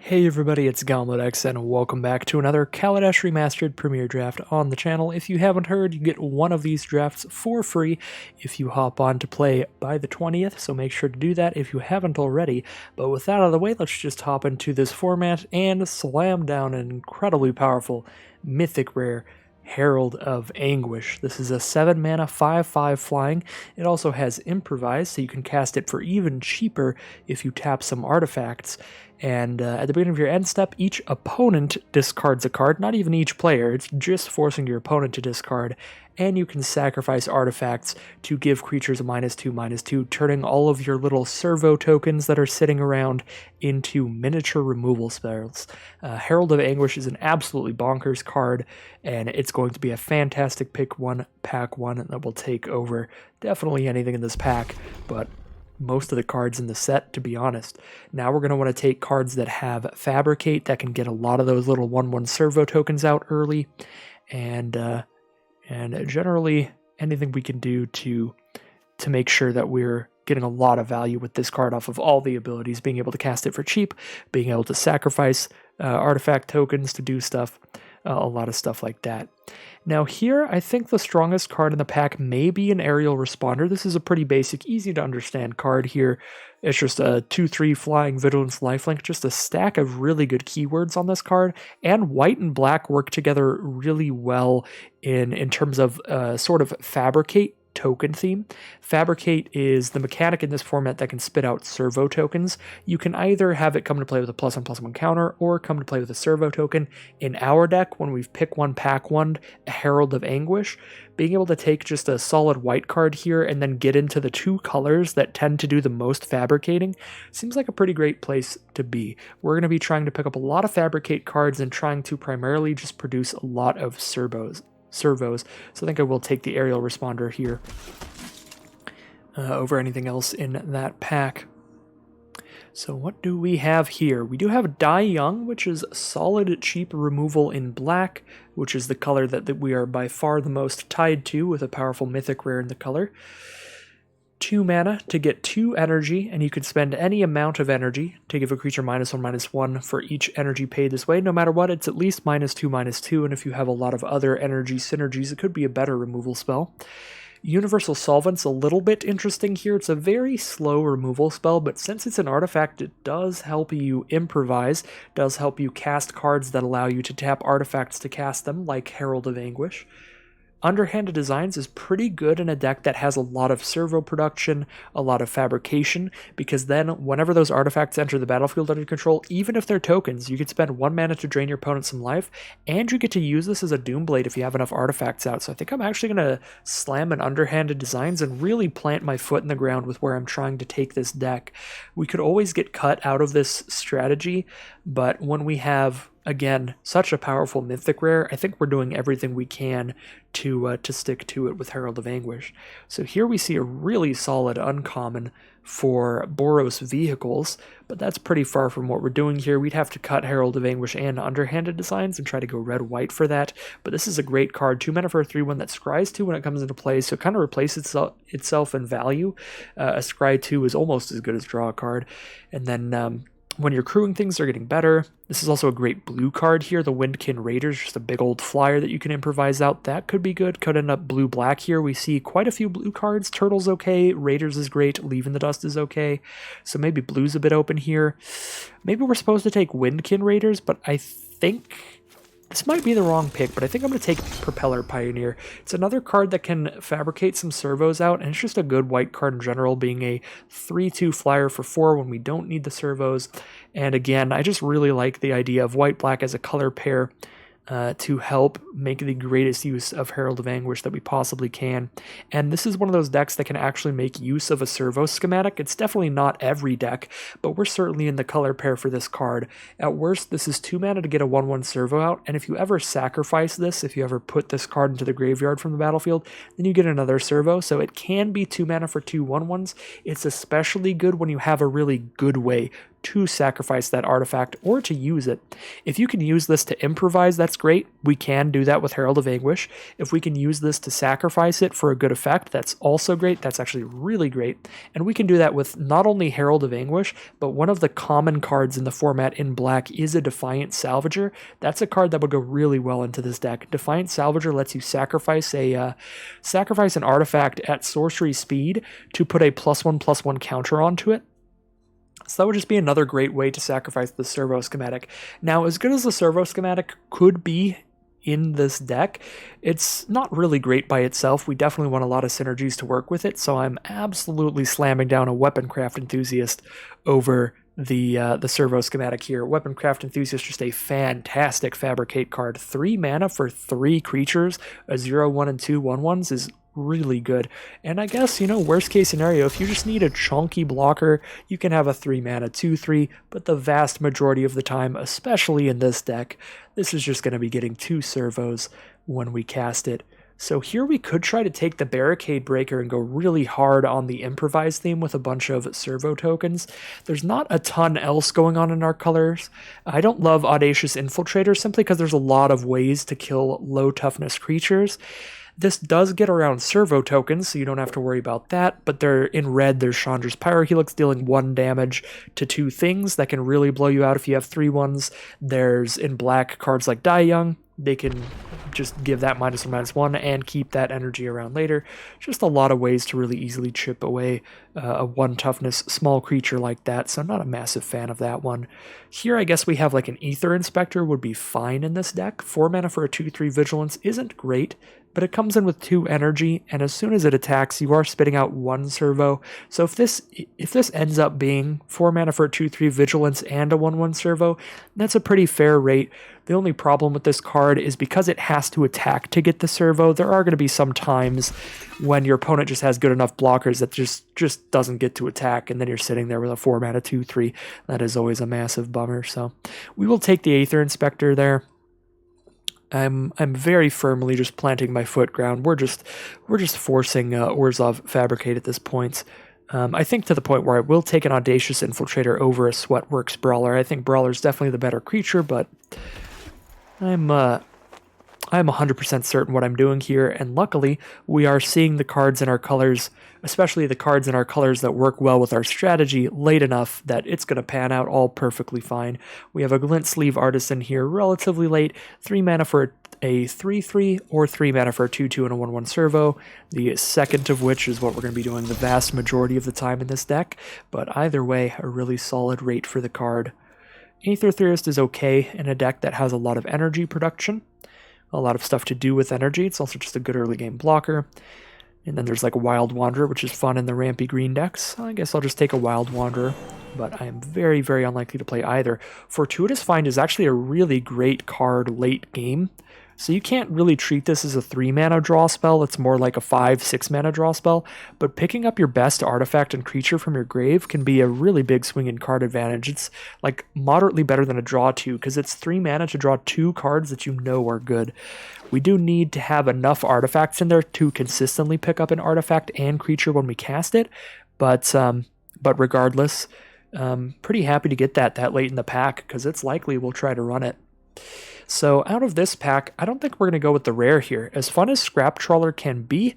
Hey everybody, it's Kaladesh and welcome back to another Kaladesh Remastered Premier Draft on the channel. If you haven't heard, you get one of these drafts for free if you hop on to play by the 20th, so make sure to do that if you haven't already. But with that out of the way, let's just hop into this format and slam down an incredibly powerful mythic rare Herald of Anguish. This is a 7 mana 5/5 flying. It also has Improvise, so you can cast it for even cheaper if you tap some artifacts. And at the beginning of your end step, each opponent discards a card, not even each player, it's just forcing your opponent to discard, and you can sacrifice artifacts to give creatures a -2/2, turning all of your little servo tokens that are sitting around into miniature removal spells. Herald of Anguish is an absolutely bonkers card, and it's going to be a fantastic pack one that will take over definitely anything in this pack, but most of the cards in the set, to be honest. Now we're going to want to take cards that have Fabricate that can get a lot of those little 1/1 servo tokens out early, and generally anything we can do to make sure that we're getting a lot of value with this card off of all the abilities, being able to cast it for cheap, being able to sacrifice artifact tokens to do stuff, a lot of stuff like that. Now here, I think the strongest card in the pack may be an Aerial Responder. This is a pretty basic, easy to understand card here. It's just a 2/3 flying Vigilance Lifelink, just a stack of really good keywords on this card, and white and black work together really well in terms of sort of Fabricate token theme. Fabricate is the mechanic in this format that can spit out servo tokens. You can either have it come to play with a +1/+1 counter or come to play with a servo token. In our deck, when we've picked one, pack one, a Herald of Anguish, being able to take just a solid white card here and then get into the two colors that tend to do the most fabricating seems like a pretty great place to be. We're going to be trying to pick up a lot of Fabricate cards and trying to primarily just produce a lot of servos. So I think I will take the Aerial Responder here over anything else in that pack. So what do we have here? We do have Die Young, which is solid cheap removal in black, which is the color that we are by far the most tied to, with a powerful mythic rare in the color. 2 mana to get 2 energy, and you can spend any amount of energy to give a creature -1/-1 for each energy paid this way. No matter what, it's at least -2/-2, and if you have a lot of other energy synergies, it could be a better removal spell. Universal Solvent's a little bit interesting here. It's a very slow removal spell, but since it's an artifact, it does help you improvise, does help you cast cards that allow you to tap artifacts to cast them, like Herald of Anguish. Underhanded Designs is pretty good in a deck that has a lot of servo production, a lot of fabrication, because then whenever those artifacts enter the battlefield under control, even if they're tokens, you can spend 1 mana to drain your opponent some life, and you get to use this as a Doomblade if you have enough artifacts out. So I think I'm actually going to slam an Underhanded Designs and really plant my foot in the ground with where I'm trying to take this deck. We could always get cut out of this strategy, but when we have, again, such a powerful mythic rare, I think we're doing everything we can to stick to it with Herald of Anguish. So here we see a really solid uncommon for Boros Vehicles, but that's pretty far from what we're doing here. We'd have to cut Herald of Anguish and Underhanded Designs and try to go red-white for that, but this is a great card. 2 mana for a 3/1 that scries 2 when it comes into play, so it kind of replaces itself in value. A scry 2 is almost as good as draw a card, and then when you're crewing things, they're getting better. This is also a great blue card here, the Windkin Raiders, just a big old flyer that you can improvise out. That could be good. Could end up blue-black here. We see quite a few blue cards. Turtle's okay. Raiders is great. Leave in the Dust is okay. So maybe blue's a bit open here. Maybe we're supposed to take Windkin Raiders, but I think this might be the wrong pick, but I think I'm going to take Propeller Pioneer. It's another card that can fabricate some servos out, and it's just a good white card in general, being a 3/2 flyer for 4 when we don't need the servos. And again, I just really like the idea of white-black as a color pair to help make the greatest use of Herald of Anguish that we possibly can. And this is one of those decks that can actually make use of a servo schematic. It's definitely not every deck, but we're certainly in the color pair for this card. At worst, this is 2 mana to get a 1/1 servo out, and if you ever sacrifice this, if you ever put this card into the graveyard from the battlefield, then you get another servo, so it can be 2 mana for 2 1/1s. It's especially good when you have a really good way to sacrifice that artifact or to use it. If you can use this to improvise, that's great. We can do that with Herald of Anguish. If we can use this to sacrifice it for a good effect, that's also great. That's actually really great. And we can do that with not only Herald of Anguish, but one of the common cards in the format in black is a Defiant Salvager. That's a card that would go really well into this deck. Defiant Salvager lets you sacrifice an artifact at sorcery speed to put a +1/+1 counter onto it. So that would just be another great way to sacrifice the servo schematic. Now, as good as the servo schematic could be in this deck, it's not really great by itself. We definitely want a lot of synergies to work with it, so I'm absolutely slamming down a Weaponcraft Enthusiast over the servo schematic here. Weaponcraft Enthusiast, just a fantastic Fabricate card. 3 mana for 3 creatures, a 0/1 and 2 1/1s is really good. And I guess, worst case scenario, if you just need a chunky blocker, you can have a 3 mana 2/3, but the vast majority of the time, especially in this deck, this is just going to be getting 2 servos when we cast it. So here we could try to take the Barricade Breaker and go really hard on the improvise theme with a bunch of servo tokens. There's not a ton else going on in our colors. I don't love Audacious Infiltrator simply because there's a lot of ways to kill low toughness creatures. This does get around servo tokens, so you don't have to worry about that, but they're in red. There's Chandra's Pyrohelix dealing 1 damage to 2 things that can really blow you out if you have 3/1s. There's in black cards like Die Young. They can just give that -1/-1 and keep that energy around later. Just a lot of ways to really easily chip away a 1 toughness small creature like that, so I'm not a massive fan of that one. Here I guess we have like an Aether Inspector would be fine in this deck. 4 mana for a 2/3 Vigilance isn't great, but it comes in with 2 energy, and as soon as it attacks, you are spitting out 1 servo. So if this ends up being 4 mana for a 2/3 Vigilance and a 1/1 servo, that's a pretty fair rate. The only problem with this card is because it has to attack to get the servo, there are going to be some times when your opponent just has good enough blockers that just doesn't get to attack, and then you're sitting there with a 4 mana 2/3. That is always a massive bummer. So we will take the Aether Inspector there. I'm very firmly just planting my foot ground. We're just forcing Orzhov Fabricate at this point. I think to the point where I will take an Audacious Infiltrator over a Sweatworks Brawler. I think Brawler's definitely the better creature, but I'm 100% certain what I'm doing here, and luckily we are seeing the cards in our colors, especially the cards in our colors that work well with our strategy, late enough that it's going to pan out all perfectly fine. We have a Glint Sleeve Artisan here relatively late, 3 mana for a 3/3 or 3 mana for a 2/2 and a 1/1 servo, the second of which is what we're going to be doing the vast majority of the time in this deck, but either way, a really solid rate for the card. Aether Theorist is okay in a deck that has a lot of energy production, a lot of stuff to do with energy. It's also just a good early game blocker. And then there's like a Wild Wanderer, which is fun in the rampy green decks. I guess I'll just take a Wild Wanderer, but I am very, very unlikely to play either. Fortuitous Find is actually a really great card late game. So you can't really treat this as a 3 mana draw spell. It's more like a 5-6 mana draw spell. But picking up your best artifact and creature from your grave can be a really big swing in card advantage. It's like moderately better than a draw 2 because it's 3 mana to draw 2 cards that you know are good. We do need to have enough artifacts in there to consistently pick up an artifact and creature when we cast it. But regardless, pretty happy to get that late in the pack because it's likely we'll try to run it. So out of this pack, I don't think we're going to go with the rare here. As fun as Scrap Trawler can be,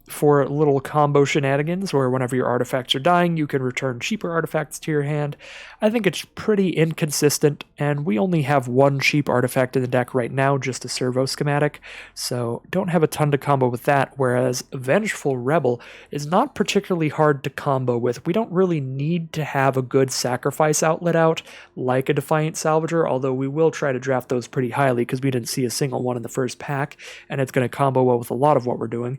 for little combo shenanigans where whenever your artifacts are dying, you can return cheaper artifacts to your hand. I think it's pretty inconsistent, and we only have 1 cheap artifact in the deck right now, just a servo schematic, so don't have a ton to combo with that, whereas Vengeful Rebel is not particularly hard to combo with. We don't really need to have a good sacrifice outlet out, like a Defiant Salvager, although we will try to draft those pretty highly because we didn't see a single one in the first pack, and it's going to combo well with a lot of what we're doing.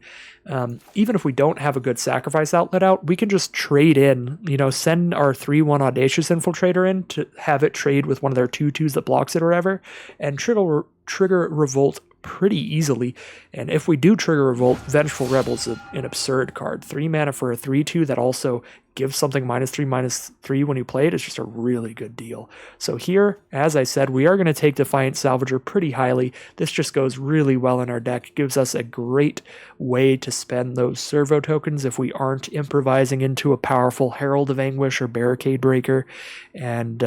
Even if we don't have a good sacrifice outlet out, we can just trade in, send our 3/1 Audacious Infiltrator in to have it trade with one of their 2/2s that blocks it or whatever, and trigger Revolt pretty easily. And if we do trigger Revolt, Vengeful Rebel is an absurd card. 3 mana for a 3/2 that also gives something -3/-3 when you play it is just a really good deal. So here, as I said, we are going to take Defiant Salvager pretty highly. This just goes really well in our deck. It gives us a great way to spend those servo tokens if we aren't improvising into a powerful Herald of Anguish or Barricade Breaker, and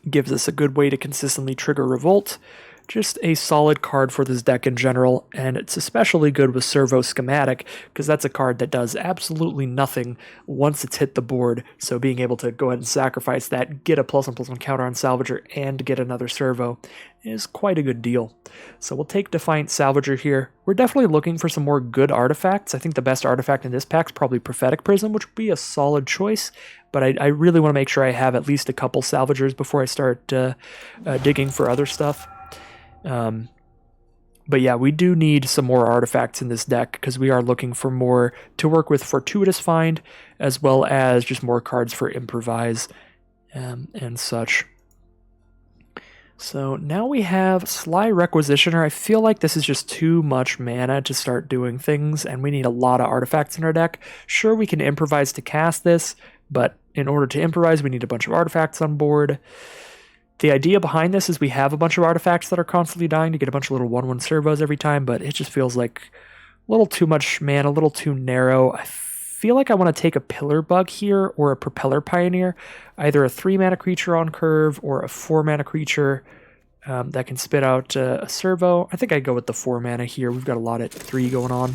gives us a good way to consistently trigger Revolt. Just a solid card for this deck in general, and it's especially good with Servo Schematic, because that's a card that does absolutely nothing once it's hit the board, so being able to go ahead and sacrifice that, get a +1/+1 counter on Salvager, and get another Servo is quite a good deal. So we'll take Defiant Salvager here. We're definitely looking for some more good artifacts. I think the best artifact in this pack is probably Prophetic Prism, which would be a solid choice, but I really want to make sure I have at least a couple Salvagers before I start digging for other stuff. But yeah, we do need some more artifacts in this deck because we are looking for more to work with Fortuitous Find, as well as just more cards for Improvise and such. So now we have Sly Requisitioner. I feel like this is just too much mana to start doing things, and we need a lot of artifacts in our deck. Sure, we can improvise to cast this, but in order to improvise, we need a bunch of artifacts on board. The idea behind this is we have a bunch of artifacts that are constantly dying to get a bunch of little 1/1 servos every time, but it just feels like a little too much mana, a little too narrow. I feel like I want to take a Pillar Bug here or a Propeller Pioneer, either a 3-mana creature on curve or a 4-mana creature that can spit out a servo. I think I'd go with the 4 mana here. We've got a lot at 3 going on.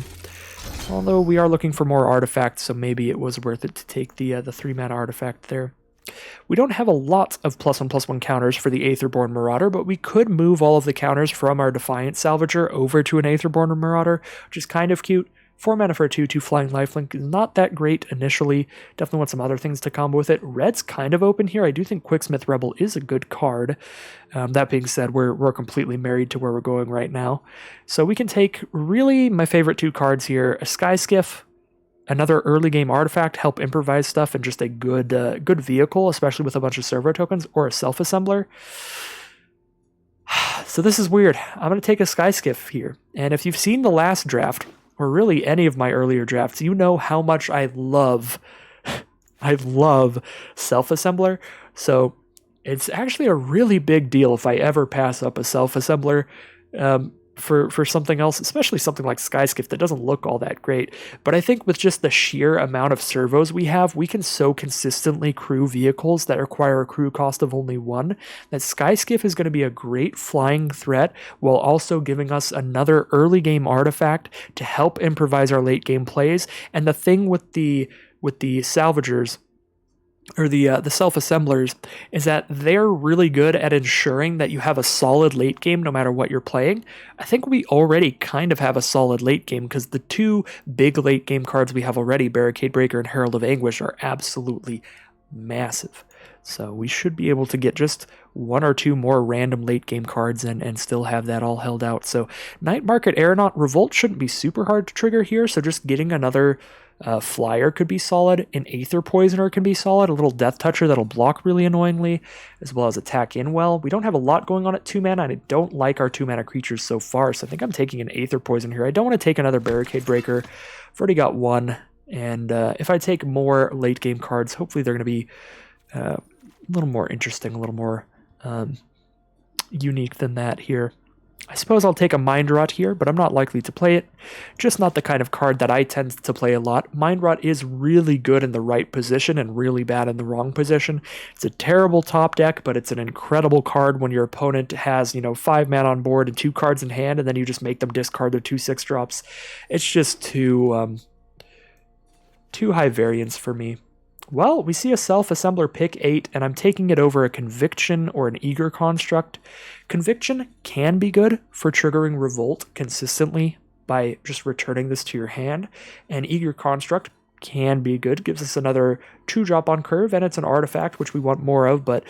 Although we are looking for more artifacts, so maybe it was worth it to take the 3-mana artifact there. We don't have a lot of +1/+1 counters for the Aetherborn Marauder, but we could move all of the counters from our Defiant Salvager over to an Aetherborn Marauder, which is kind of cute. 4 mana for a 2/2 flying lifelink is not that great initially. Definitely want some other things to combo with it. Red's kind of open here. I do think Quicksmith Rebel is a good card. That being said, we're completely married to where we're going right now. So we can take really my favorite 2 cards here, a Sky Skiff, another early game artifact, help improvise stuff, and just a good vehicle, especially with a bunch of servo tokens, or a self-assembler. So this is weird. I'm going to take a Sky Skiff here. And if you've seen the last draft, or really any of my earlier drafts, you know how much I love self-assembler. So it's actually a really big deal if I ever pass up a self-assembler for something else, especially something like Sky Skiff that doesn't look all that great. But I think with just the sheer amount of servos we have, we can so consistently crew vehicles that require a crew cost of only 1, that Sky Skiff is going to be a great flying threat while also giving us another early game artifact to help improvise our late game plays. And the thing with the salvagers, or the self-assemblers, is that they're really good at ensuring that you have a solid late game no matter what you're playing. I think we already kind of have a solid late game because the 2 big late game cards we have already, Barricade Breaker and Herald of Anguish, are absolutely massive. So we should be able to get just 1 or 2 more random late game cards and still have that all held out. So Night Market Aeronaut Revolt shouldn't be super hard to trigger here, so just getting another flyer could be solid. An Aether Poisoner can be solid. A little Death Toucher that'll block really annoyingly, as well as attack in well. We don't have a lot going on at 2 mana, and I don't like our 2 mana creatures so far, so I think I'm taking an Aether Poison here. I don't want to take another Barricade Breaker. I've already got 1, and if I take more late game cards, hopefully they're going to be a little more interesting, a little more unique than that here. I suppose I'll take a Mind Rot here, but I'm not likely to play it. Just not the kind of card that I tend to play a lot. Mind Rot is really good in the right position and really bad in the wrong position. It's a terrible top deck, but it's an incredible card when your opponent has, 5 mana on board and 2 cards in hand, and then you just make them discard their 2 6-drops. It's just too high variance for me. Well, we see a self-assembler pick 8, and I'm taking it over a Conviction or an Eager Construct. Conviction can be good for triggering Revolt consistently by just returning this to your hand, and Eager Construct can be good. Gives us another 2-drop on curve, and it's an artifact, which we want more of, but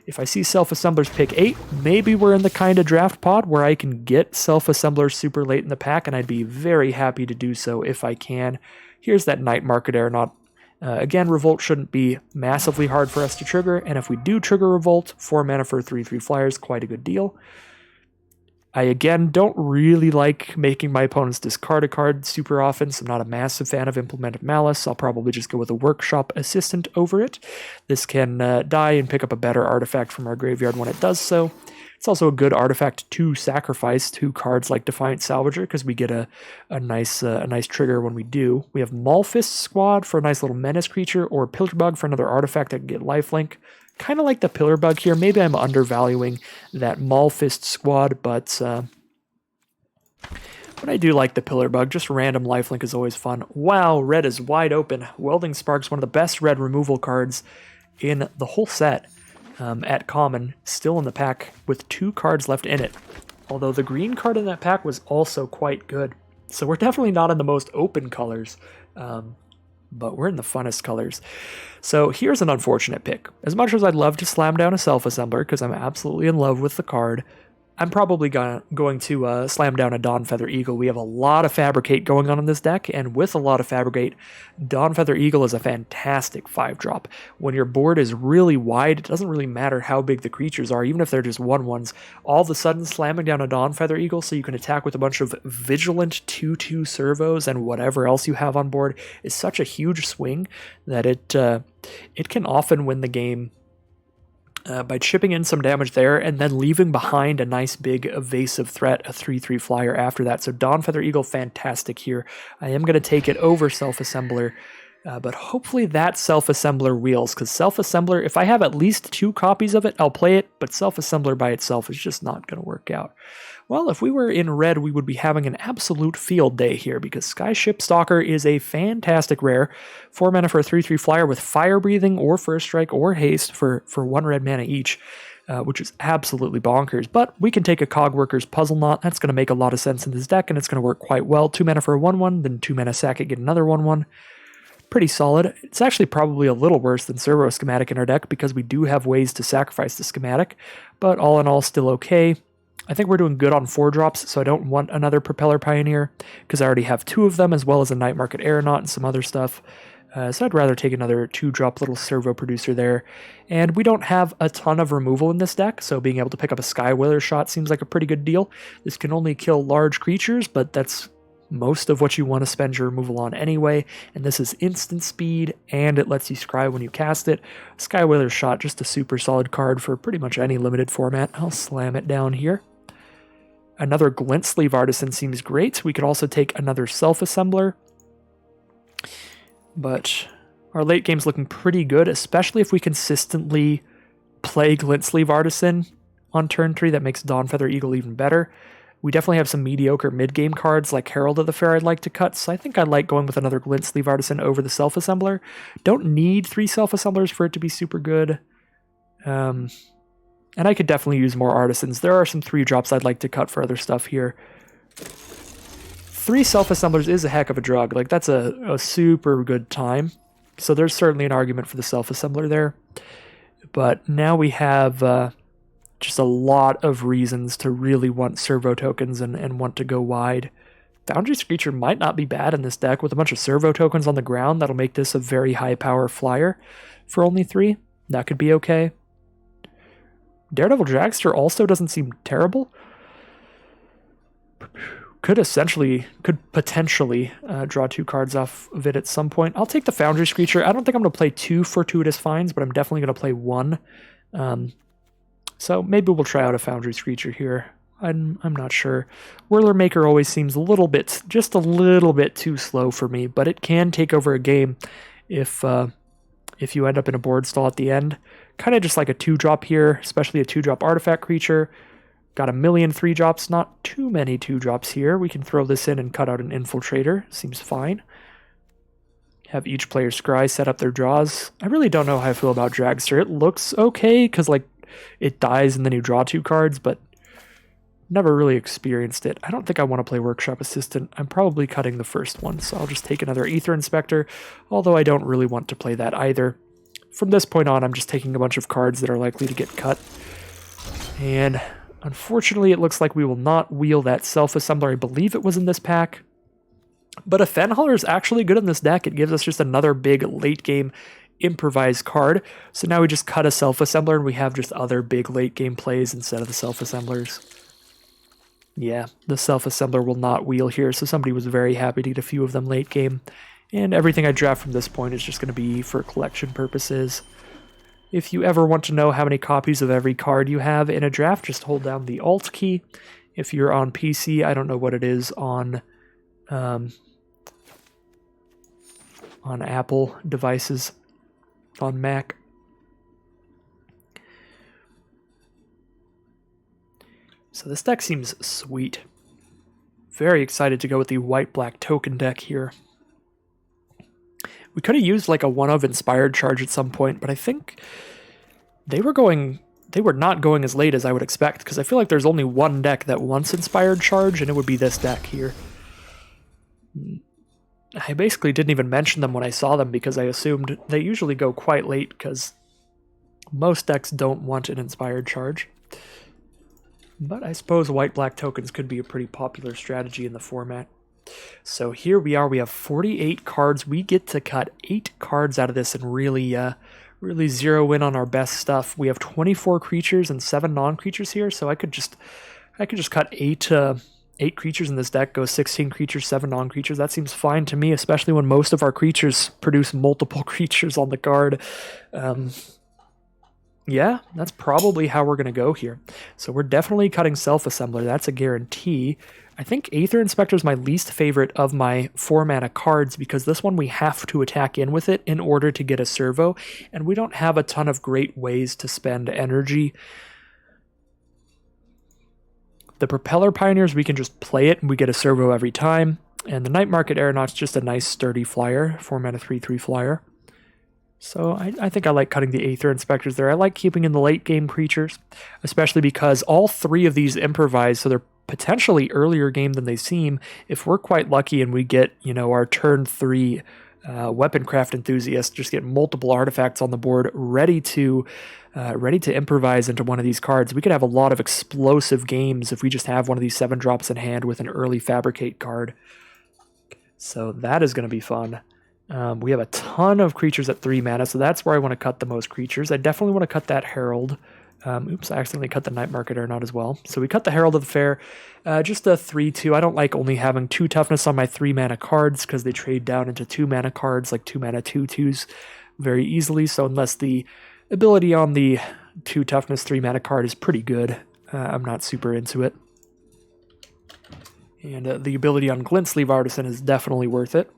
if I see self-assemblers pick 8, maybe we're in the kind of draft pod where I can get self-assemblers super late in the pack, and I'd be very happy to do so if I can. Here's that Night Market Aeronaut. Again, Revolt shouldn't be massively hard for us to trigger, and if we do trigger Revolt, 4 mana for 3/3 flyers, quite a good deal. I, again, don't really like making my opponents discard a card super often, so I'm not a massive fan of Implement of Malice. I'll probably just go with a Workshop Assistant over it. This can die and pick up a better artifact from our graveyard when it does so. It's also a good artifact to sacrifice to cards like Defiant Salvager, because we get a nice trigger when we do. We have Maulfist Squad for a nice little menace creature, or Pilgerbug for another artifact that can get lifelink. Kind of like the Pilgerbug here. Maybe I'm undervaluing that Maulfist Squad, but I do like the Pilgerbug. Just random lifelink is always fun. Wow, red is wide open. Welding Spark's one of the best red removal cards in the whole set. At common, still in the pack with 2 cards left in it. Although the green card in that pack was also quite good. So we're definitely not in the most open colors, but we're in the funnest colors. So here's an unfortunate pick. As much as I'd love to slam down a Self-Assembler, because I'm absolutely in love with the card, I'm probably going to slam down a Dawnfeather Eagle. We have a lot of Fabricate going on in this deck, and with a lot of Fabricate, Dawnfeather Eagle is a fantastic 5-drop. When your board is really wide, it doesn't really matter how big the creatures are, even if they're just 1/1s. All of a sudden, slamming down a Dawnfeather Eagle so you can attack with a bunch of Vigilant 2/2 servos and whatever else you have on board is such a huge swing that it can often win the game by chipping in some damage there and then leaving behind a nice big evasive threat, a 3/3 flyer after that. So Dawnfeather Eagle, fantastic here. I am going to take it over Self-Assembler, but hopefully that Self-Assembler wheels, because Self-Assembler, if I have at least 2 copies of it, I'll play it, but Self-Assembler by itself is just not going to work out. Well, if we were in red, we would be having an absolute field day here, because Skyship Stalker is a fantastic rare. 4 mana for a 3/3 flyer with Fire Breathing or First Strike or Haste for 1 red mana each, which is absolutely bonkers. But we can take a Cogworker's Puzzle Knot. That's going to make a lot of sense in this deck, and it's going to work quite well. 2 mana for a 1/1, then 2 mana sack it, get another 1/1. Pretty solid. It's actually probably a little worse than Servo Schematic in our deck, because we do have ways to sacrifice the Schematic, but all in all, still okay. I think we're doing good on 4-drops, so I don't want another Propeller Pioneer, because I already have 2 of them, as well as a Night Market Aeronaut and some other stuff. So I'd rather take another 2-drop little Servo Producer there. And we don't have a ton of removal in this deck, so being able to pick up a Skywhaler shot seems like a pretty good deal. This can only kill large creatures, but that's most of what you want to spend your removal on anyway, and this is instant speed, and it lets you scry when you cast it. Skywhaler shot, just a super solid card for pretty much any limited format. I'll slam it down here. Another Glint Sleeve Artisan seems great. We could also take another Self-Assembler, but our late game's looking pretty good, especially if we consistently play Glint Sleeve Artisan on turn 3. That makes Dawnfeather Eagle even better. We definitely have some mediocre mid-game cards like Herald of the Fair I'd like to cut, so I think I like going with another Glint Sleeve Artisan over the Self-Assembler. Don't need 3 Self-Assemblers for it to be super good. And I could definitely use more Artisans. There are some 3-drops I'd like to cut for other stuff here. 3 Self-Assemblers is a heck of a drug. Like, that's a super good time. So there's certainly an argument for the Self-Assembler there. But now we have just a lot of reasons to really want servo tokens and want to go wide. Foundry Screecher might not be bad in this deck with a bunch of servo tokens on the ground. That'll make this a very high power flyer for only 3. That could be okay. Daredevil Dragster also doesn't seem terrible. Could potentially draw 2 cards off of it at some point. I'll take the Foundry Screecher. I don't think I'm going to play 2 Fortuitous Finds, but I'm definitely going to play 1. So maybe we'll try out a Foundry Screecher here. I'm not sure. Whirler Maker always seems just a little bit too slow for me, but it can take over a game if you end up in a board stall at the end. Kind of just like a 2-drop here, especially a 2-drop artifact creature. Got a million 3-drops, not too many 2-drops here. We can throw this in and cut out an Infiltrator. Seems fine. Have each player scry set up their draws. I really don't know how I feel about Dragster. It looks okay, because like it dies and then you draw 2 cards, but never really experienced it. I don't think I want to play Workshop Assistant. I'm probably cutting the first one, so I'll just take another Aether Inspector, although I don't really want to play that either. From this point on, I'm just taking a bunch of cards that are likely to get cut. And unfortunately, it looks like we will not wheel that Self-Assembler. I believe it was in this pack. But a Fenhauler is actually good in this deck. It gives us just another big late-game improvised card. So now we just cut a Self-Assembler and we have just other big late-game plays instead of the Self-Assemblers. Yeah, the self-assembler will not wheel here, so somebody was very happy to get a few of them late game. And everything I draft from this point is just going to be for collection purposes. If you ever want to know how many copies of every card you have in a draft, just hold down the Alt key. If you're on PC, I don't know what it is on Apple devices, on Mac. So this deck seems sweet. Very excited to go with the white-black token deck here. We could have used like a one-of Inspired Charge at some point, but I think they were not going as late as I would expect, because I feel like there's only one deck that wants Inspired Charge, and it would be this deck here. I basically didn't even mention them when I saw them, because I assumed they usually go quite late, because most decks don't want an Inspired Charge. But I suppose white-black tokens could be a pretty popular strategy in the format. So here we are, we have 48 cards. We get to cut 8 cards out of this and really zero in on our best stuff. We have 24 creatures and 7 non-creatures here, so I could just cut 8 creatures in this deck, go 16 creatures, 7 non-creatures. That seems fine to me, especially when most of our creatures produce multiple creatures on the card. Yeah, that's probably how we're going to go here. So we're definitely cutting Self-Assembler. That's a guarantee. I think Aether Inspector is my least favorite of my 4-mana cards, because this one we have to attack in with it in order to get a servo, and we don't have a ton of great ways to spend energy. The Propeller Pioneers, we can just play it and we get a servo every time. And the Night Market Aeronaut's just a nice sturdy flyer, 4-mana 3/3 flyer. So I think I like cutting the Aether Inspectors there. I like keeping in the late game creatures, especially because all 3 of these improvise, so they're potentially earlier game than they seem. If we're quite lucky and we get, our turn 3 Weaponcraft Enthusiast, just get multiple artifacts on the board ready to improvise into one of these cards, we could have a lot of explosive games if we just have one of these 7 drops in hand with an early Fabricate card. So that is going to be fun. We have a ton of creatures at 3 mana, so that's where I want to cut the most creatures. I definitely want to cut that Herald. Oops, I accidentally cut the Night Market Aeronaut as well. So we cut the Herald of the Fair. Just a 3/2. I don't like only having 2 toughness on my 3 mana cards, because they trade down into 2 mana cards, like 2 mana 2/2s, very easily. So unless the ability on the 2 toughness 3 mana card is pretty good, I'm not super into it. And the ability on Glint Sleeve Artisan is definitely worth it.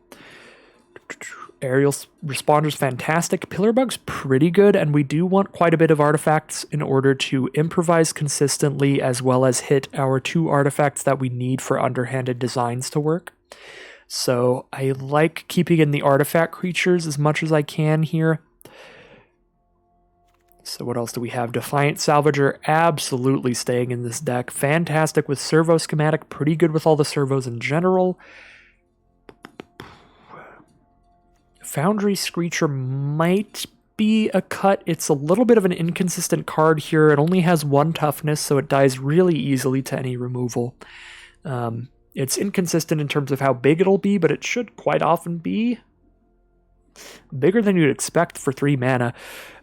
Aerial Responder's fantastic. Pillarbug's pretty good, and we do want quite a bit of artifacts in order to improvise consistently, as well as hit our 2 artifacts that we need for underhanded designs to work. So I like keeping in the artifact creatures as much as I can here. So what else do we have? Defiant Salvager, absolutely staying in this deck. Fantastic with Servo Schematic, pretty good with all the servos in general. Foundry Screecher might be a cut. It's a little bit of an inconsistent card here. It only has 1 toughness, so it dies really easily to any removal. It's inconsistent in terms of how big it'll be, but it should quite often be bigger than you'd expect for 3 mana.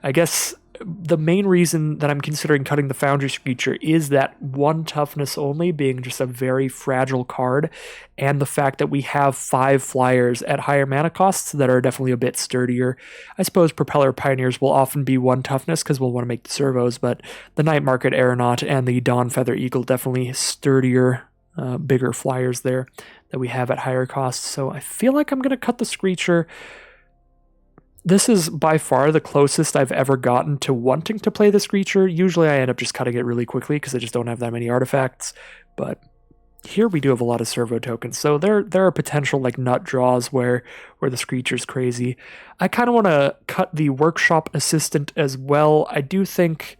I guess the main reason that I'm considering cutting the Foundry Screecher is that 1 toughness only being just a very fragile card, and the fact that we have 5 flyers at higher mana costs that are definitely a bit sturdier. I suppose Propeller Pioneers will often be 1 toughness because we'll want to make the servos, but the Night Market Aeronaut and the Dawn Feather Eagle definitely sturdier, bigger flyers there that we have at higher costs. So I feel like I'm going to cut the Screecher. This is by far the closest I've ever gotten to wanting to play the Screecher. Usually I end up just cutting it really quickly because I just don't have that many artifacts. But here we do have a lot of servo tokens. So there are potential like nut draws where the Screecher's crazy. I kind of want to cut the Workshop Assistant as well. I do think,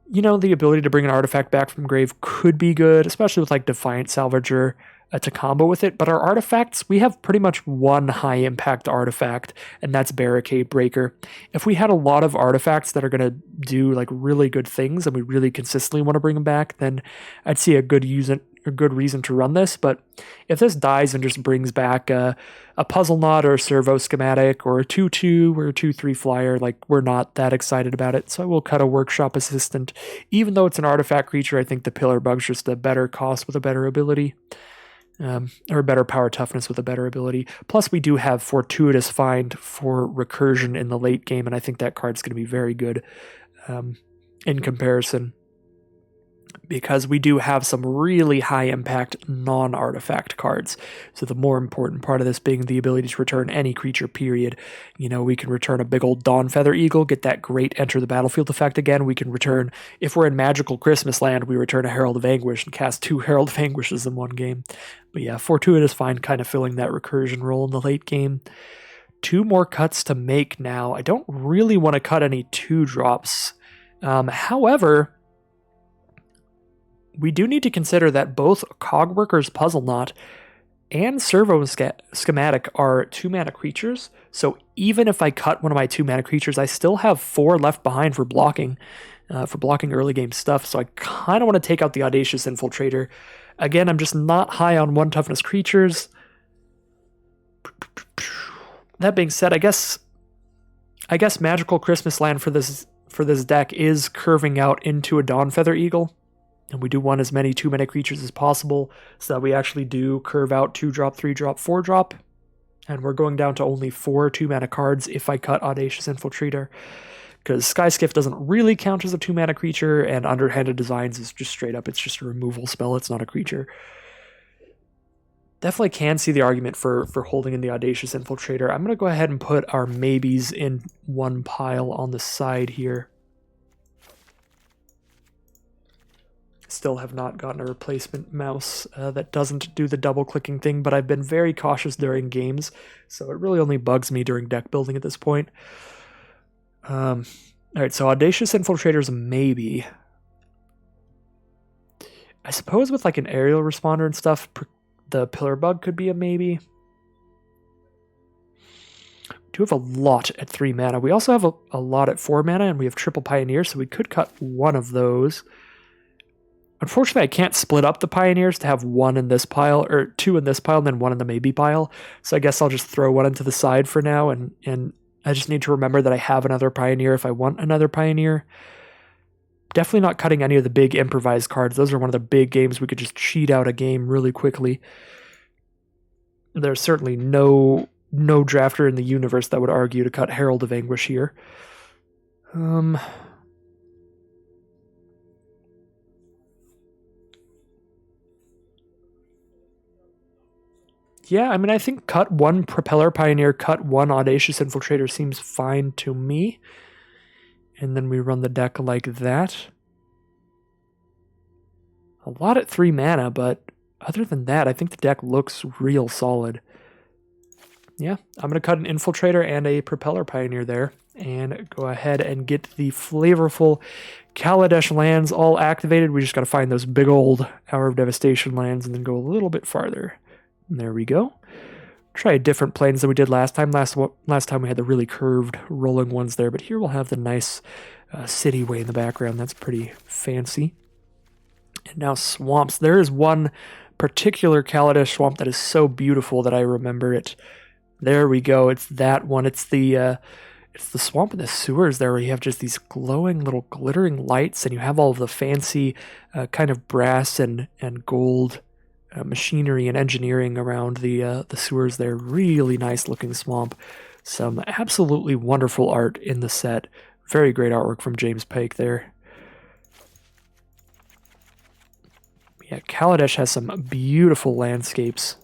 the ability to bring an artifact back from grave could be good, especially with like Defiant Salvager to combo with it, but our artifacts, we have pretty much 1 high impact artifact, and that's Barricade Breaker. If we had a lot of artifacts that are going to do like really good things and we really consistently want to bring them back, then I'd see a good good reason to run this, but if this dies and just brings back a puzzle knot or a servo schematic or a 2/2 or a 2/3 flyer, like, we're not that excited about it. So I will cut a workshop assistant. Even though it's an artifact creature, I think the pillar bug's just a better cost with a better ability. Or a better power toughness with a better ability. Plus, we do have Fortuitous Find for recursion in the late game, and I think that card's going to be very good in comparison, because we do have some really high impact non-artifact cards. So the more important part of this being the ability to return any creature, period. You know, we can return a big old Dawnfeather Eagle, get that great enter the battlefield effect again. We can return, if we're in Magical Christmas Land, we return a Herald of Anguish and cast 2 Herald of Anguishes in one game. But yeah, Fortuitous Find kind of filling that recursion role in the late game. 2 more cuts to make now. I don't really want to cut any 2-drops. However, we do need to consider that both Cogworker's Puzzle Knot and Servo Schematic are 2-mana creatures, so even if I cut one of my 2-mana creatures, I still have 4 left behind for blocking early game stuff, so I kind of want to take out the Audacious Infiltrator. Again, I'm just not high on 1 toughness creatures. That being said, I guess Magical Christmas Land for this deck is curving out into a Dawnfeather Eagle. And we do want as many 2-mana creatures as possible, so that we actually do curve out 2-drop, 3-drop, 4-drop. And we're going down to only 4 2-mana cards if I cut Audacious Infiltrator, because Skyskiff doesn't really count as a 2-mana creature, and Underhanded Designs is just straight up, it's just a removal spell, it's not a creature. Definitely can see the argument for holding in the Audacious Infiltrator. I'm going to go ahead and put our maybes in one pile on the side here. Still have not gotten a replacement mouse that doesn't do the double-clicking thing, but I've been very cautious during games, so it really only bugs me during deck building at this point. Alright, so Audacious Infiltrator's a maybe. I suppose with like an aerial responder and stuff, the Pillar Bug could be a maybe. We do have a lot at 3 mana. We also have a lot at 4 mana, and we have Triple Pioneer, so we could cut one of those. Unfortunately, I can't split up the Pioneers to have 1 in this pile, or 2 in this pile, and then 1 in the maybe pile. So I guess I'll just throw 1 into the side for now, and I just need to remember that I have another Pioneer if I want another Pioneer. Definitely not cutting any of the big improvised cards. Those are one of the big games we could just cheat out a game really quickly. There's certainly no drafter in the universe that would argue to cut Herald of Anguish here. Yeah, I mean, I think cut 1 Propeller Pioneer, cut 1 Audacious Infiltrator seems fine to me. And then we run the deck like that. A lot at 3 mana, but other than that, I think the deck looks real solid. Yeah, I'm going to cut an Infiltrator and a Propeller Pioneer there, and go ahead and get the flavorful Kaladesh lands all activated. We just got to find those big old Hour of Devastation lands and then go a little bit farther. And there we go. Try different planes than we did last time. Last time we had the really curved rolling ones there, but here we'll have the nice city way in the background. That's pretty fancy. And now swamps. There is one particular Kaladesh swamp that is so beautiful that I remember it. There we go. It's that one. It's the swamp in the sewers there, where you have just these glowing little glittering lights, and you have all of the fancy kind of brass and gold machinery and engineering around the sewers there. Really nice looking swamp. Some absolutely wonderful art in the set. Very great artwork from James Pike there. Yeah, Kaladesh has some beautiful landscapes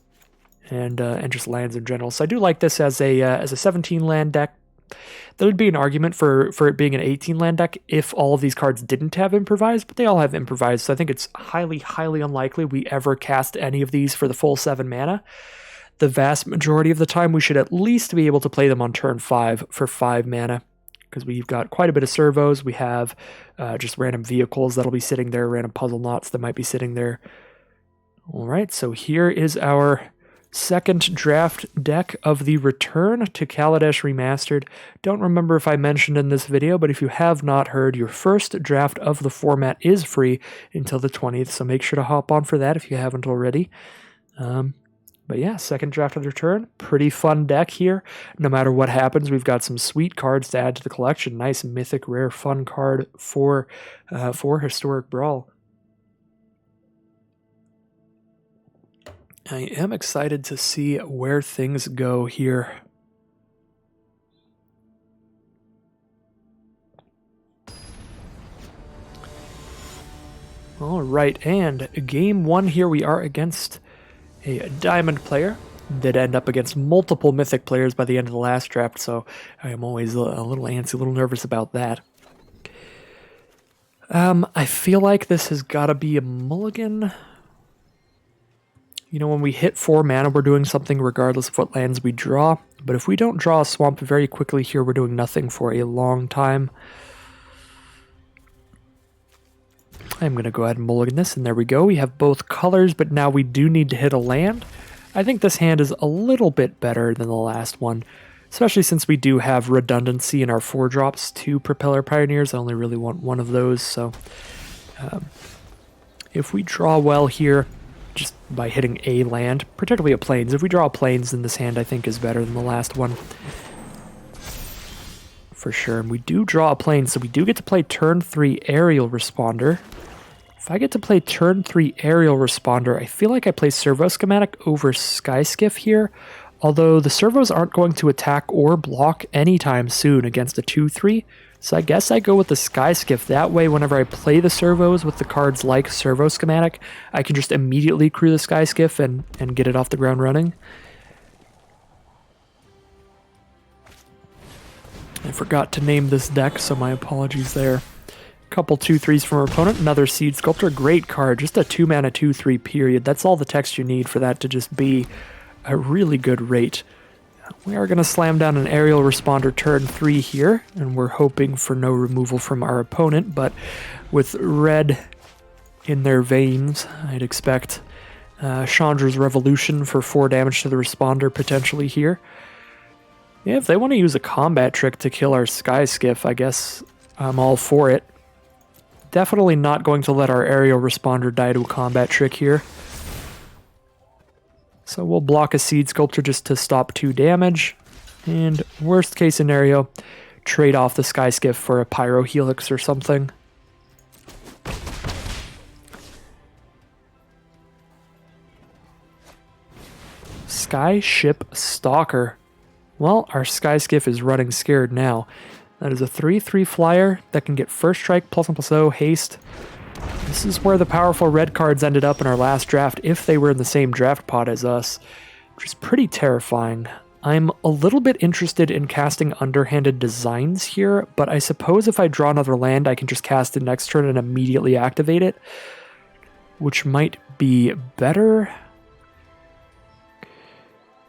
and just lands in general. So I do like this as a 17 land deck. There would be an argument for it being an 18 land deck if all of these cards didn't have improvised, but they all have improvised, so I think it's highly, highly unlikely we ever cast any of these for the full 7 mana. The vast majority of the time, we should at least be able to play them on turn 5 for 5 mana, because we've got quite a bit of servos. We have just random vehicles that'll be sitting there, random puzzle knots that might be sitting there. All right, so here is our second draft deck of the Return to Kaladesh Remastered. Don't remember if I mentioned in this video, but if you have not heard, your first draft of the format is free until the 20th, so make sure to hop on for that if you haven't already. But yeah, second draft of the Return, pretty fun deck here. No matter what happens, we've got some sweet cards to add to the collection. Nice mythic, rare, fun card for Historic Brawl. I am excited to see where things go here. All right, and game one here we are against a diamond player. Did end up against multiple mythic players by the end of the last draft, so I am always a little antsy, a little nervous about that. I feel like this has got to be a mulligan. You know, when we hit 4 mana, we're doing something regardless of what lands we draw. But if we don't draw a swamp very quickly here, we're doing nothing for a long time. I'm going to go ahead and mulligan this, and there we go. We have both colors, but now we do need to hit a land. I think this hand is a little bit better than the last one, especially since we do have redundancy in our 4-drops to Propeller Pioneers. I only really want one of those, so if we draw well here, just by hitting a land, particularly a plains. If we draw plains, then this hand I think is better than the last one. For sure. And we do draw a plane, so we do get to play turn 3 Aerial Responder. If I get to play turn 3 Aerial Responder, I feel like I play Servo Schematic over Skyskiff here, although the servos aren't going to attack or block anytime soon against a 2-3, so I guess I go with the Skyskiff. That way, whenever I play the servos with the cards like Servo Schematic, I can just immediately crew the Skyskiff and get it off the ground running. I forgot to name this deck, so my apologies there. Couple 2-3s from our opponent, another Seed Sculptor, great card, just a 2-mana 2-3 period. That's all the text you need for that to just be a really good rate. We are going to slam down an Aerial Responder turn 3 here, and we're hoping for no removal from our opponent, but with red in their veins, I'd expect Chandra's Revolution for 4 damage to the Responder potentially here. Yeah, if they want to use a combat trick to kill our Skyskiff, I guess I'm all for it. Definitely not going to let our Aerial Responder die to a combat trick here. So we'll block a Seed Sculptor just to stop 2 damage. And worst case scenario, trade off the Skyskiff for a Pyro Helix or something. Skyship Stalker. Well, our Skyskiff is running scared now. That is a 3-3 flyer that can get first strike, +1/+0, haste. This is where the powerful red cards ended up in our last draft if they were in the same draft pod as us, which is pretty terrifying. I'm a little bit interested in casting Underhanded Designs here, but I suppose if I draw another land, I can just cast it next turn and immediately activate it, which might be better.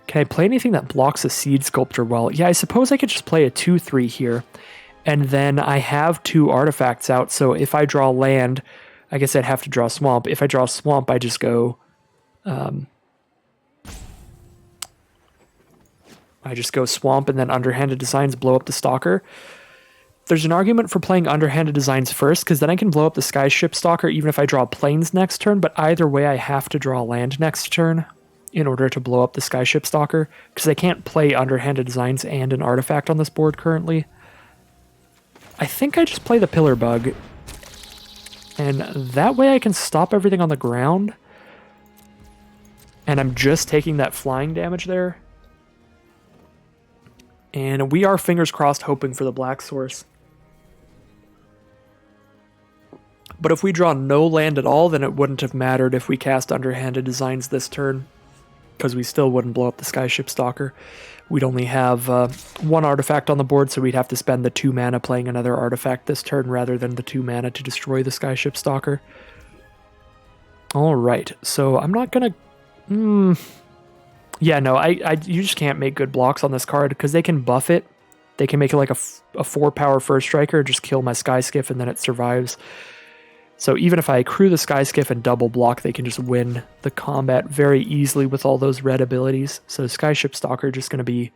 Can I play anything that blocks a Seed Sculptor well? Yeah, I suppose I could just play a 2-3 here, and then I have 2 artifacts out, so if I draw land, I guess I'd have to draw Swamp. If I draw Swamp, I just go... I just go Swamp and then Underhanded Designs, blow up the Stalker. There's an argument for playing Underhanded Designs first, because then I can blow up the Skyship Stalker even if I draw Plains next turn, but either way I have to draw land next turn in order to blow up the Skyship Stalker, because I can't play Underhanded Designs and an artifact on this board currently. I think I just play the Pillar Bug, and that way I can stop everything on the ground, and I'm just taking that flying damage there. And we are, fingers crossed, hoping for the black source. But if we draw no land at all, then it wouldn't have mattered if we cast Underhanded Designs this turn, because we still wouldn't blow up the Skyship Stalker. We'd only have 1 artifact on the board, so we'd have to spend the 2 mana playing another artifact this turn rather than the 2 mana to destroy the Skyship Stalker. Alright, so I'm not gonna... Yeah, no, you just can't make good blocks on this card, because they can buff it. They can make it like a 4-power first striker, just kill my Skyskiff, and then it survives. So even if I crew the Sky Skiff and double block, they can just win the combat very easily with all those red abilities. So Skyship Stalker just going to be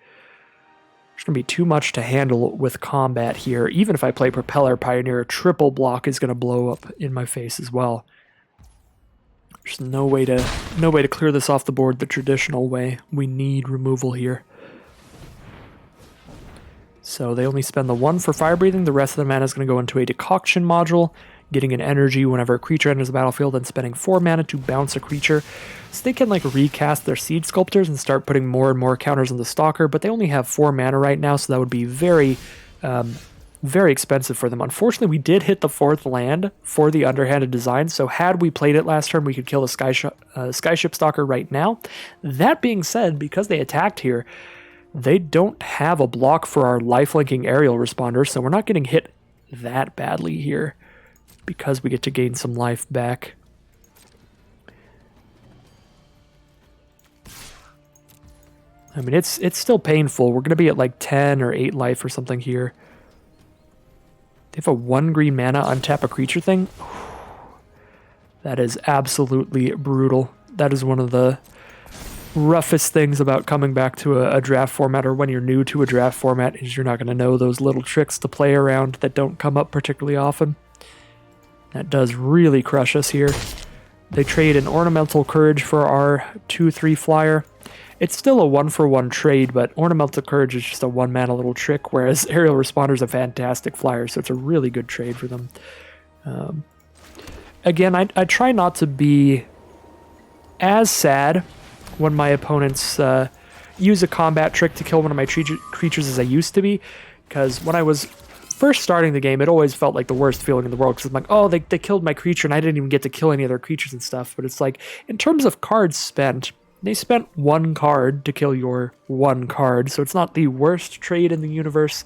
too much to handle with combat here. Even if I play Propeller Pioneer, a triple block is going to blow up in my face as well. There's no way to clear this off the board the traditional way. We need removal here. So they only spend the 1 for Fire Breathing. The rest of the mana is going to go into a Decoction module, getting an energy whenever a creature enters the battlefield, and spending 4 mana to bounce a creature. So they can like recast their Seed Sculptors and start putting more and more counters on the Stalker, but they only have 4 mana right now, so that would be very expensive for them. Unfortunately, we did hit the 4th land for the underhanded design, so had we played it last turn, we could kill the Skyship Stalker right now. That being said, because they attacked here, they don't have a block for our lifelinking aerial responder, so we're not getting hit that badly here because we get to gain some life back. I mean, it's still painful. We're going to be at like 10 or 8 life or something here. They have a 1 green mana untap a creature thing. That is absolutely brutal. That is one of the roughest things about coming back to a draft format, or when you're new to a draft format, is you're not going to know those little tricks to play around that don't come up particularly often. That does really crush us here. They trade an Ornamental Courage for our 2/3 flyer. It's still a 1-for-1 trade, but Ornamental Courage is just a 1-mana little trick, whereas Aerial Responder is a fantastic flyer, so it's a really good trade for them. Again, I try not to be as sad when my opponents use a combat trick to kill one of my creatures as I used to be, because when I was first starting the game, it always felt like the worst feeling in the world, because I'm like, oh, they killed my creature, and I didn't even get to kill any other creatures and stuff. But it's like, in terms of cards spent, they spent 1 card to kill your 1 card, so it's not the worst trade in the universe.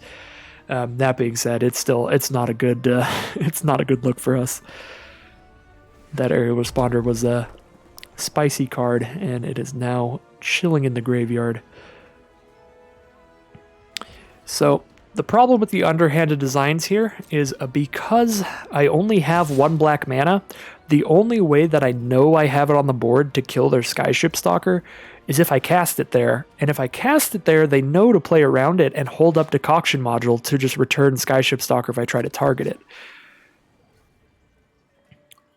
That being said, it's not a good it's not a good look for us. That Aerial Responder was a spicy card, and it is now chilling in the graveyard. So the problem with the underhanded designs here is because I only have 1 black mana, the only way that I know I have it on the board to kill their Skyship Stalker is if I cast it there. And if I cast it there, they know to play around it and hold up Decoction module to just return Skyship Stalker if I try to target it.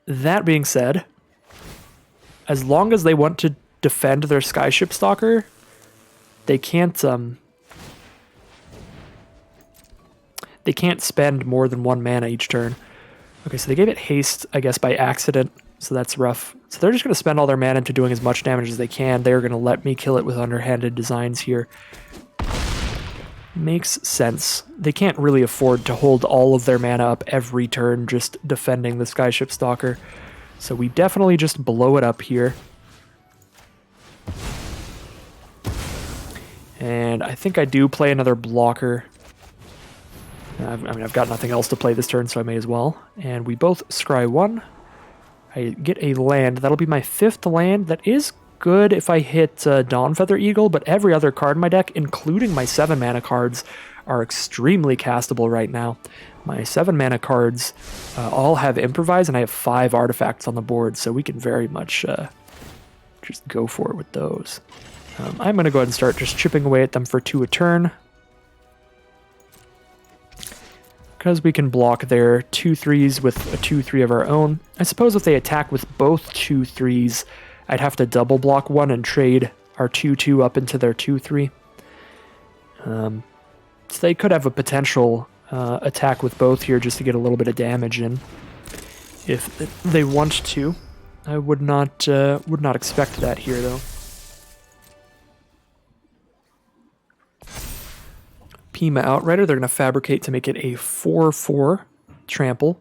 That being said, as long as they want to defend their Skyship Stalker, they can't spend more than 1 mana each turn. Okay, so they gave it haste, I guess, by accident, so that's rough. So they're just going to spend all their mana into doing as much damage as they can. They're going to let me kill it with underhanded designs here. Makes sense. They can't really afford to hold all of their mana up every turn just defending the Skyship Stalker. So we definitely just blow it up here. And I think I do play another blocker. I've got nothing else to play this turn, so I may as well. And we both scry 1. I get a land. That'll be my 5th land. That is good if I hit Dawnfeather Eagle, but every other card in my deck, including my 7 mana cards, are extremely castable right now. My 7 mana cards all have Improvise, and I have 5 artifacts on the board, so we can very much just go for it with those. I'm going to go ahead and start just chipping away at them for 2 a turn, because we can block their 2/3s with a 2/3 of our own. I suppose if they attack with both 2/3s, I'd have to double block 1 and trade our 2/2 up into their 2/3. So they could have a potential attack with both here just to get a little bit of damage in, if they want to. I would not expect that here, though. Pima Outrider, they're going to fabricate to make it a 4/4 trample.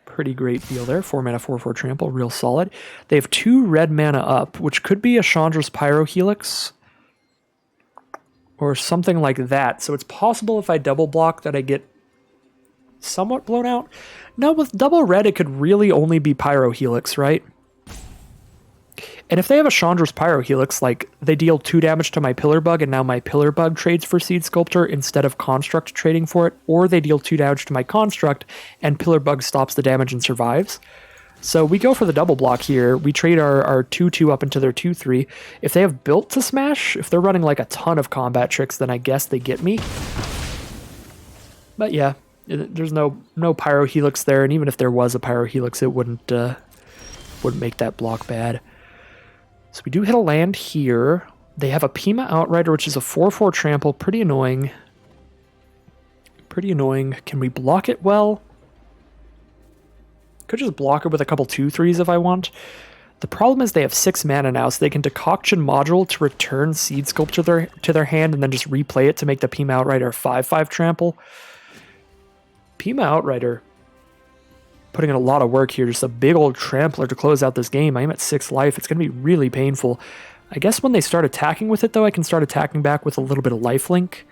Pretty great deal there. 4 mana, 4/4 trample, real solid. They have 2 red mana up, which could be a Chandra's Pyrohelix or something like that. So it's possible if I double block that I get somewhat blown out. No, with double red, it could really only be Pyrohelix, right? And if they have a Chandra's Pyrohelix, like, they deal 2 damage to my Pillar Bug, and now my Pillar Bug trades for Seed Sculptor instead of Construct trading for it, or they deal 2 damage to my Construct, and Pillar Bug stops the damage and survives. So we go for the double block here. We trade our 2-2 up into their 2-3. If they have built to smash, if they're running like a ton of combat tricks, then I guess they get me. But yeah, there's no Pyrohelix there, and even if there was a Pyrohelix, it wouldn't make that block bad. So we do hit a land here. They have a Pima Outrider, which is a 4-4 trample. Pretty annoying. Pretty annoying. Can we block it well? Could just block it with a couple 2-3s if I want. The problem is they have 6 mana now, so they can Decoction Module to return Seed Sculptor to their hand and then just replay it to make the Pima Outrider 5-5 trample. Pima Outrider putting in a lot of work here, just a big old trampler to close out this game. I am at 6 life. It's going to be really painful. I guess when they start attacking with it, though, I can start attacking back with a little bit of lifelink.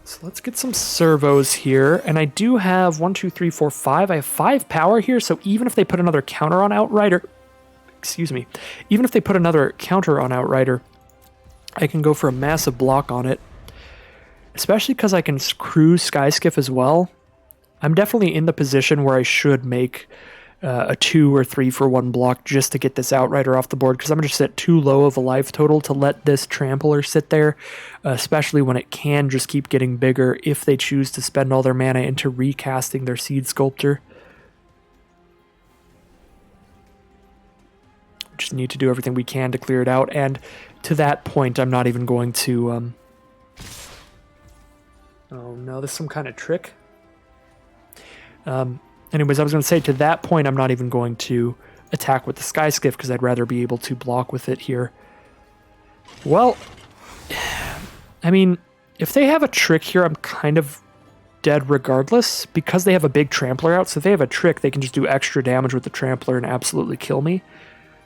So let's get some servos here. And I do have 1, 2, 3, 4, 5. I have 5 power here, so even if they put another counter on Outrider... Excuse me. Even if they put another counter on Outrider, I can go for a massive block on it. Especially because I can cruise Skyskiff as well. I'm definitely in the position where I should make a 2 or 3 for 1 block just to get this Outrider off the board, because I'm just at too low of a life total to let this Trampler sit there, especially when it can just keep getting bigger if they choose to spend all their mana into recasting their Seed Sculptor. Just need to do everything we can to clear it out, and to that point I'm not even going to oh no, this is some kind of trick. Anyways, I was going to say, to that point I'm not even going to attack with the Skyskiff because I'd rather be able to block with it here. Well, I mean, if they have a trick here, I'm kind of dead regardless, because they have a big Trampler out. So if they have a trick, they can just do extra damage with the Trampler and absolutely kill me.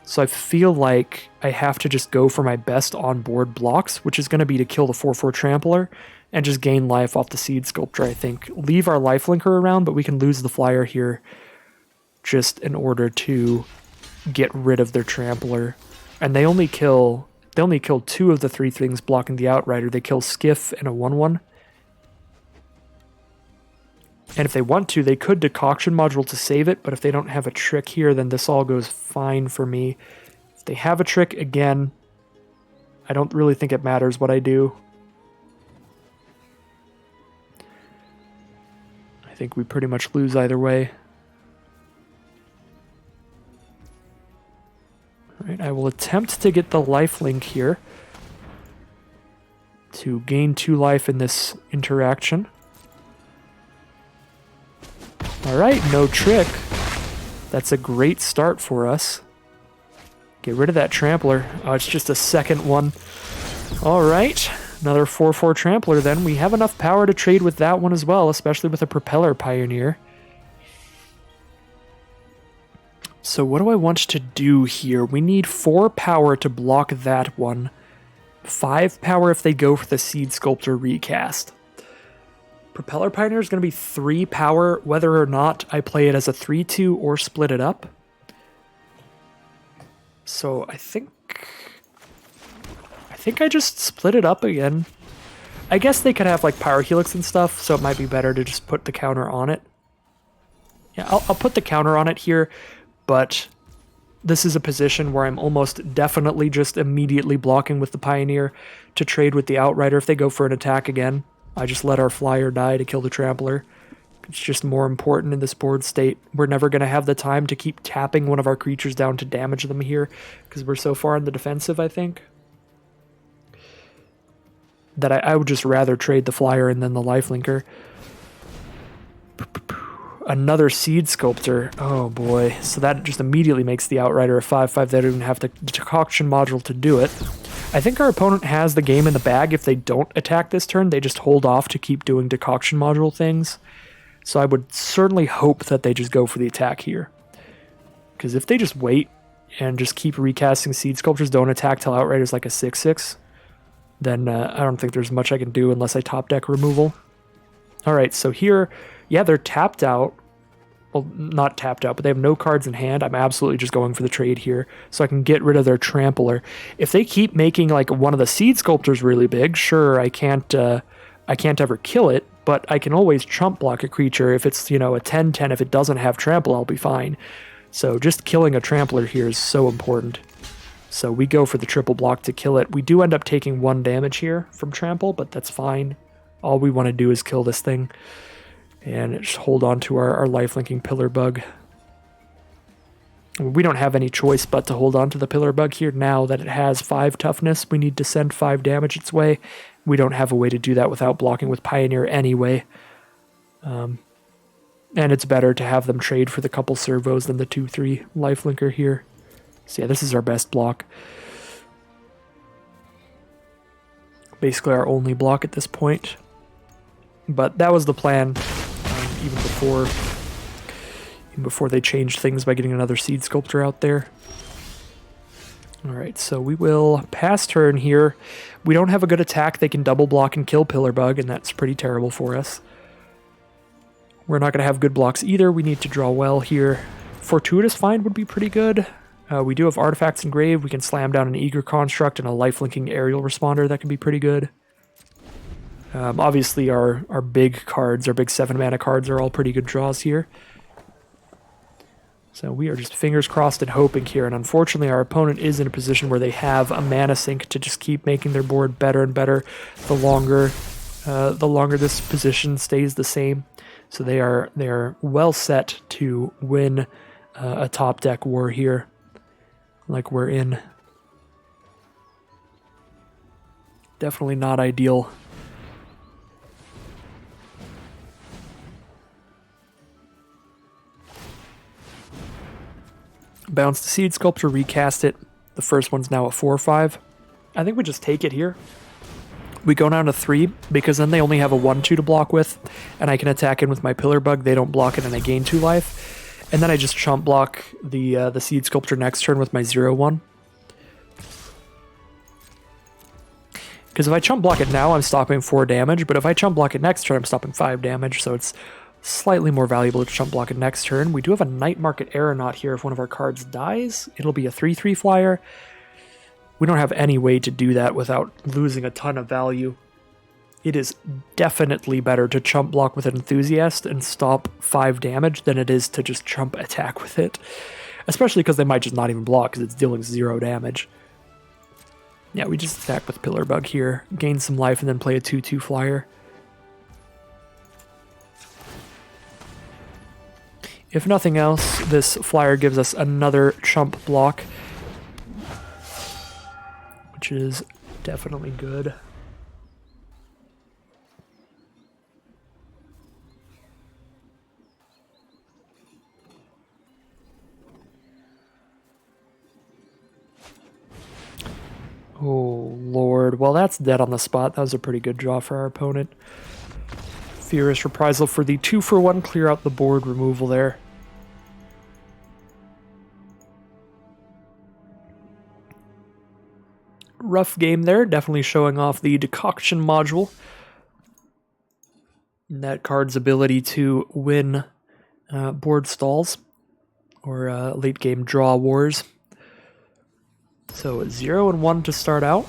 So I feel like I have to just go for my best on-board blocks, which is going to be to kill the 4-4 Trampler and just gain life off the Seed Sculptor, I think. Leave our lifelinker around, but we can lose the flyer here just in order to get rid of their Trampler. And they only kill 2 of the 3 things blocking the Outrider. They kill Skiff and a 1-1. And if they want to, they could Decoction Module to save it, but if they don't have a trick here, then this all goes fine for me. If they have a trick, again, I don't really think it matters what I do. I think we pretty much lose either way. Alright, I will attempt to get the lifelink here to gain 2 life in this interaction. Alright, no trick. That's a great start for us. Get rid of that Trampler. Oh, it's just a second one. Alright, another 4-4 Trampler then. We have enough power to trade with that one as well, especially with a Propeller Pioneer. So what do I want to do here? We need 4 power to block that one. 5 power if they go for the Seed Sculptor recast. Propeller Pioneer is going to be 3 power, whether or not I play it as a 3-2 or split it up. So I think I just split it up again. I guess they could have like Pyrohelix and stuff, so it might be better to just put the counter on it. Yeah, I'll put the counter on it here, but this is a position where I'm almost definitely just immediately blocking with the Pioneer to trade with the Outrider if they go for an attack again. I just let our flyer die to kill the Trampler. It's just more important in this board state. We're never going to have the time to keep tapping one of our creatures down to damage them here, because we're so far in the defensive, I think, that I would just rather trade the flyer and then the lifelinker. Another Seed Sculptor. Oh boy. So that just immediately makes the Outrider a 5-5. They don't even have the Decoction Module to do it. I think our opponent has the game in the bag. If they don't attack this turn, they just hold off to keep doing Decoction Module things. So I would certainly hope that they just go for the attack here. Because if they just wait and just keep recasting Seed Sculptors, don't attack till Outrider's like a 6-6, then I don't think there's much I can do unless I top deck removal. Alright, so here, yeah, they're tapped out. Well, not tapped out, but they have no cards in hand. I'm absolutely just going for the trade here so I can get rid of their Trampler. If they keep making like one of the Seed Sculptors really big, sure, I can't ever kill it, but I can always chump block a creature. If it's, you know, a 10/10, if it doesn't have Trample, I'll be fine. So just killing a Trampler here is so important. So we go for the triple block to kill it. We do end up taking 1 damage here from Trample, but that's fine. All we want to do is kill this thing and just hold on to our lifelinking Pillar Bug. We don't have any choice but to hold on to the Pillar Bug here now that it has 5 toughness. We need to send 5 damage its way. We don't have a way to do that without blocking with Pioneer anyway. And it's better to have them trade for the couple servos than the 2/3 lifelinker here. So yeah, this is our best block. Basically our only block at this point. But that was the plan even before they changed things by getting another Seed Sculptor out there. Alright, so we will pass turn here. We don't have a good attack. They can double block and kill Pillar Bug, and that's pretty terrible for us. We're not going to have good blocks either. We need to draw well here. Fortuitous Find would be pretty good. We do have Artifacts Engraved. We can slam down an Eager Construct and a lifelinking Aerial Responder. That can be pretty good. Obviously, our big cards, our big 7-mana cards are all pretty good draws here. So we are just fingers crossed and hoping here. And unfortunately, our opponent is in a position where they have a mana sink to just keep making their board better and better the longer this position stays the same. So they are well set to win a top deck war here, like we're in. Definitely not ideal. Bounce the Seed Sculptor, recast it. The first one's now a 4/5. I think we just take it here. We go down to 3, because then they only have a 1/2 to block with, and I can attack in with my Pillar Bug. They don't block it, and I gain 2 life. And then I just chump block the Seed Sculptor next turn with my 0/1. Because if I chump block it now, I'm stopping 4 damage, but if I chump block it next turn, I'm stopping 5 damage, so it's slightly more valuable to chump block it next turn. We do have a Night Market Aeronaut here. If one of our cards dies, it'll be a 3/3 flyer. We don't have any way to do that without losing a ton of value. It is definitely better to chump block with an Enthusiast and stop 5 damage than it is to just chump attack with it. Especially because they might just not even block because it's dealing 0 damage. Yeah, we just attack with Pillar Bug here, gain some life, and then play a 2/2 flyer. If nothing else, this flyer gives us another chump block, which is definitely good. Oh, Lord. Well, that's dead on the spot. That was a pretty good draw for our opponent. Furious Reprisal for the 2-for-1 clear out the board removal there. Rough game there, definitely showing off the Decoction module. And that card's ability to win board stalls or late game draw wars. So 0 and 1 to start out.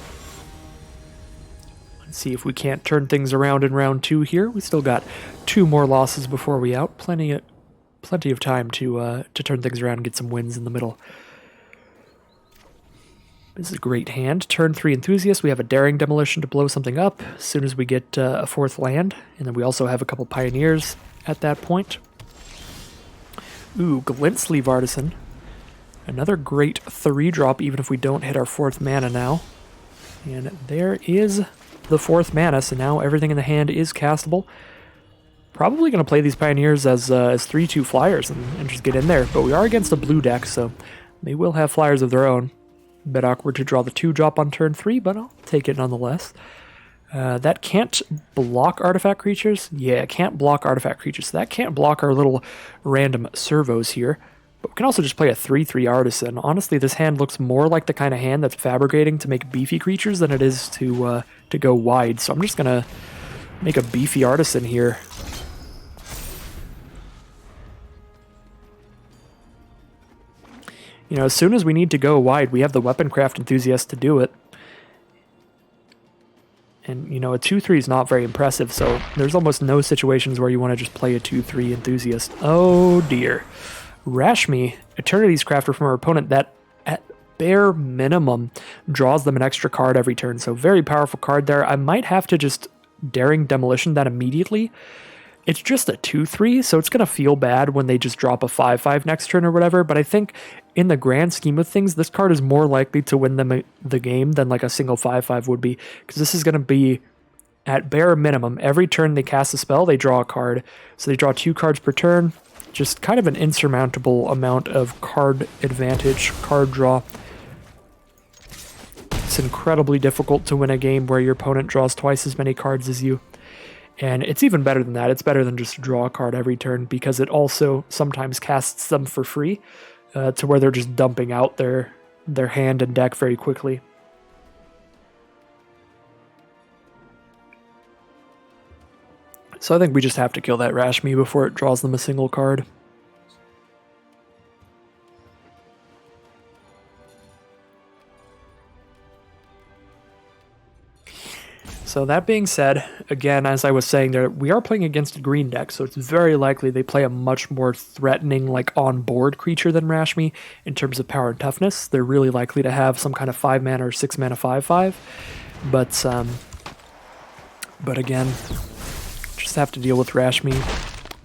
Let's see if we can't turn things around in round 2 here. We still got 2 more losses before we out. Plenty of time to turn things around and get some wins in the middle. This is a great hand. Turn 3 Enthusiast. We have a Daring Demolition to blow something up as soon as we get a 4th land. And then we also have a couple Pioneers at that point. Ooh, Glint Sleeve Artisan. Another great 3-drop even if we don't hit our 4th mana now. And there is the 4th mana, so now everything in the hand is castable. Probably going to play these Pioneers as 3/2 flyers and just get in there. But we are against a blue deck, so they will have flyers of their own. Bit awkward to draw the 2-drop on turn 3, but I'll take it nonetheless. That can't block artifact creatures? Yeah, it can't block artifact creatures. So that can't block our little random servos here. But we can also just play a 3/3 Artisan. Honestly, this hand looks more like the kind of hand that's fabricating to make beefy creatures than it is to go wide. So I'm just gonna make a beefy Artisan here. You know, as soon as we need to go wide, we have the Weaponcraft Enthusiast to do it. And, you know, a 2/3 is not very impressive, so there's almost no situations where you want to just play a 2/3 Enthusiast. Oh dear. Rashmi, Eternity's Crafter from our opponent, that at bare minimum draws them an extra card every turn, so very powerful card there. I might have to just Daring Demolition that immediately. It's just a 2/3, so it's going to feel bad when they just drop a 5/5 next turn or whatever, but I think in the grand scheme of things, this card is more likely to win them the game than like a single 5/5 would be, because this is going to be, at bare minimum, every turn they cast a spell, they draw a card. So they draw 2 cards per turn, just kind of an insurmountable amount of card advantage, card draw. It's incredibly difficult to win a game where your opponent draws twice as many cards as you. And it's even better than that. It's better than just draw a card every turn, because it also sometimes casts them for free to where they're just dumping out their hand and deck very quickly. So I think we just have to kill that Rashmi before it draws them a single card. So that being said, again, as I was saying there, we are playing against a green deck, so it's very likely they play a much more threatening, like, on-board creature than Rashmi in terms of power and toughness. They're really likely to have some kind of 5-mana or 6-mana 5/5, but again, just have to deal with Rashmi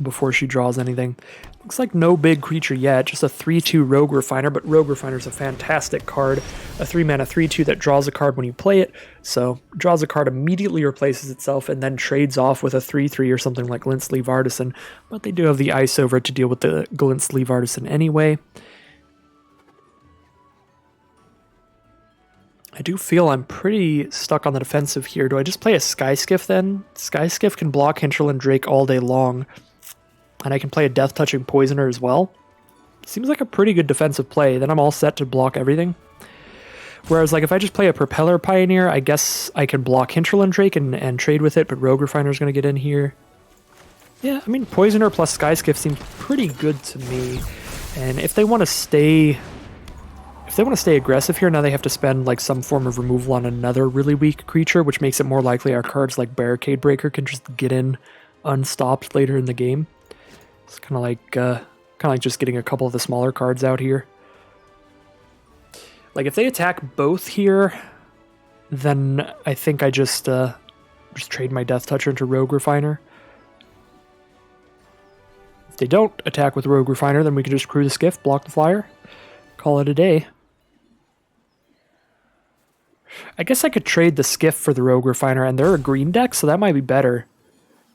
before she draws anything. Looks like no big creature yet, just a 3/2 Rogue Refiner, but Rogue Refiner is a fantastic card. A 3-mana 3/2 that draws a card when you play it, so draws a card, immediately replaces itself, and then trades off with a 3/3 or something like Glint Sleeve Artisan, but they do have the ice over it to deal with the Glint Sleeve Artisan anyway. I do feel I'm pretty stuck on the defensive here. Do I just play a Skyskiff then? Skyskiff can block Hinterland Drake all day long, and I can play a Death Touching Poisoner as well. Seems like a pretty good defensive play. Then I'm all set to block everything. Whereas, like, if I just play a Propeller Pioneer, I guess I can block Hinterland Drake and trade with it, but Rogue Refiner is going to get in here. Yeah, I mean, Poisoner plus Skyskiff seems pretty good to me. And if they want to stay... If they want to stay aggressive here, now they have to spend like some form of removal on another really weak creature, which makes it more likely our cards like Barricade Breaker can just get in unstopped later in the game. It's kind of like just getting a couple of the smaller cards out here. Like if they attack both here, then I think I just trade my Death Toucher into Rogue Refiner. If they don't attack with Rogue Refiner, then we can just crew the Skiff, block the flyer, call it a day. I guess I could trade the Skiff for the Rogue Refiner, and they're a green deck, so that might be better.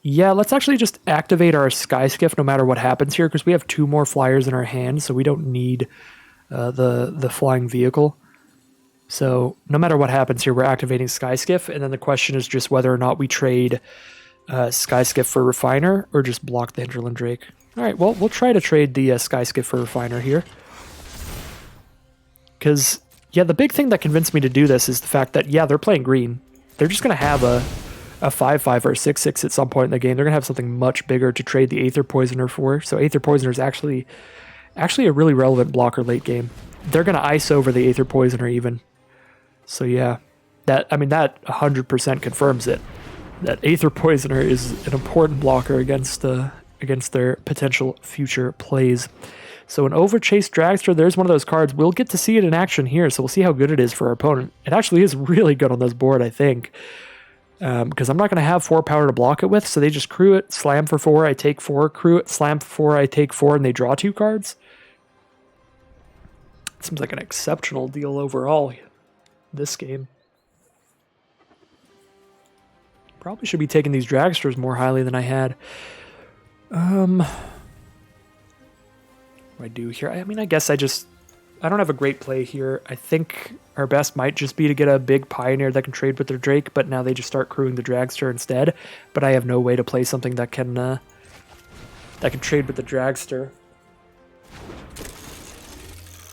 Yeah, let's actually just activate our Sky Skiff no matter what happens here, because we have 2 more flyers in our hand, so we don't need the flying vehicle. So no matter what happens here, we're activating Sky Skiff, and then the question is just whether or not we trade Sky Skiff for Refiner, or just block the Hinterland Drake. Alright, well, we'll try to trade the Sky Skiff for Refiner here. Because... yeah, the big thing that convinced me to do this is the fact that, yeah, they're playing green. They're just going to have a 5/5 or a 6/6 at some point in the game. They're going to have something much bigger to trade the Aether Poisoner for. So Aether Poisoner is actually a really relevant blocker late game. They're going to ice over the Aether Poisoner even. So yeah, that 100% confirms it. That Aether Poisoner is an important blocker against their potential future plays. So an Overchased Dragster, there's one of those cards. We'll get to see it in action here, so we'll see how good it is for our opponent. It actually is really good on this board, I think. Because I'm not going to have 4 power to block it with, so they just crew it, slam for 4, I take 4, crew it, slam for 4, I take 4, and they draw 2 cards. It seems like an exceptional deal overall, this game. Probably should be taking these Dragsters more highly than I had. I do here. I mean, I guess I don't have a great play here. I think our best might just be to get a big Pioneer that can trade with their Drake, but now they just start crewing the Dragster instead. But I have no way to play something that can trade with the Dragster.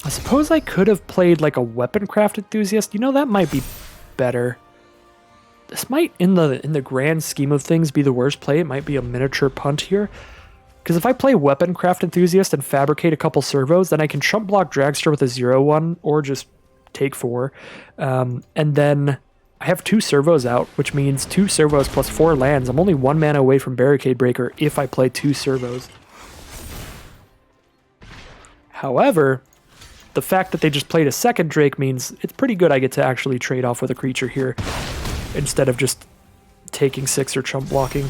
I suppose I could have played like a Weaponcraft Enthusiast. You know, that might be better. This might, in the grand scheme of things, be the worst play. It might be a miniature punt here. Because if I play Weaponcraft Enthusiast and fabricate a couple servos, then I can chump block Dragster with a 0/1 or just take 4. And then I have 2 servos out, which means 2 servos plus 4 lands. I'm only 1 mana away from Barricade Breaker if I play 2 servos. However, the fact that they just played a second Drake means it's pretty good I get to actually trade off with a creature here instead of just taking 6 or chump blocking.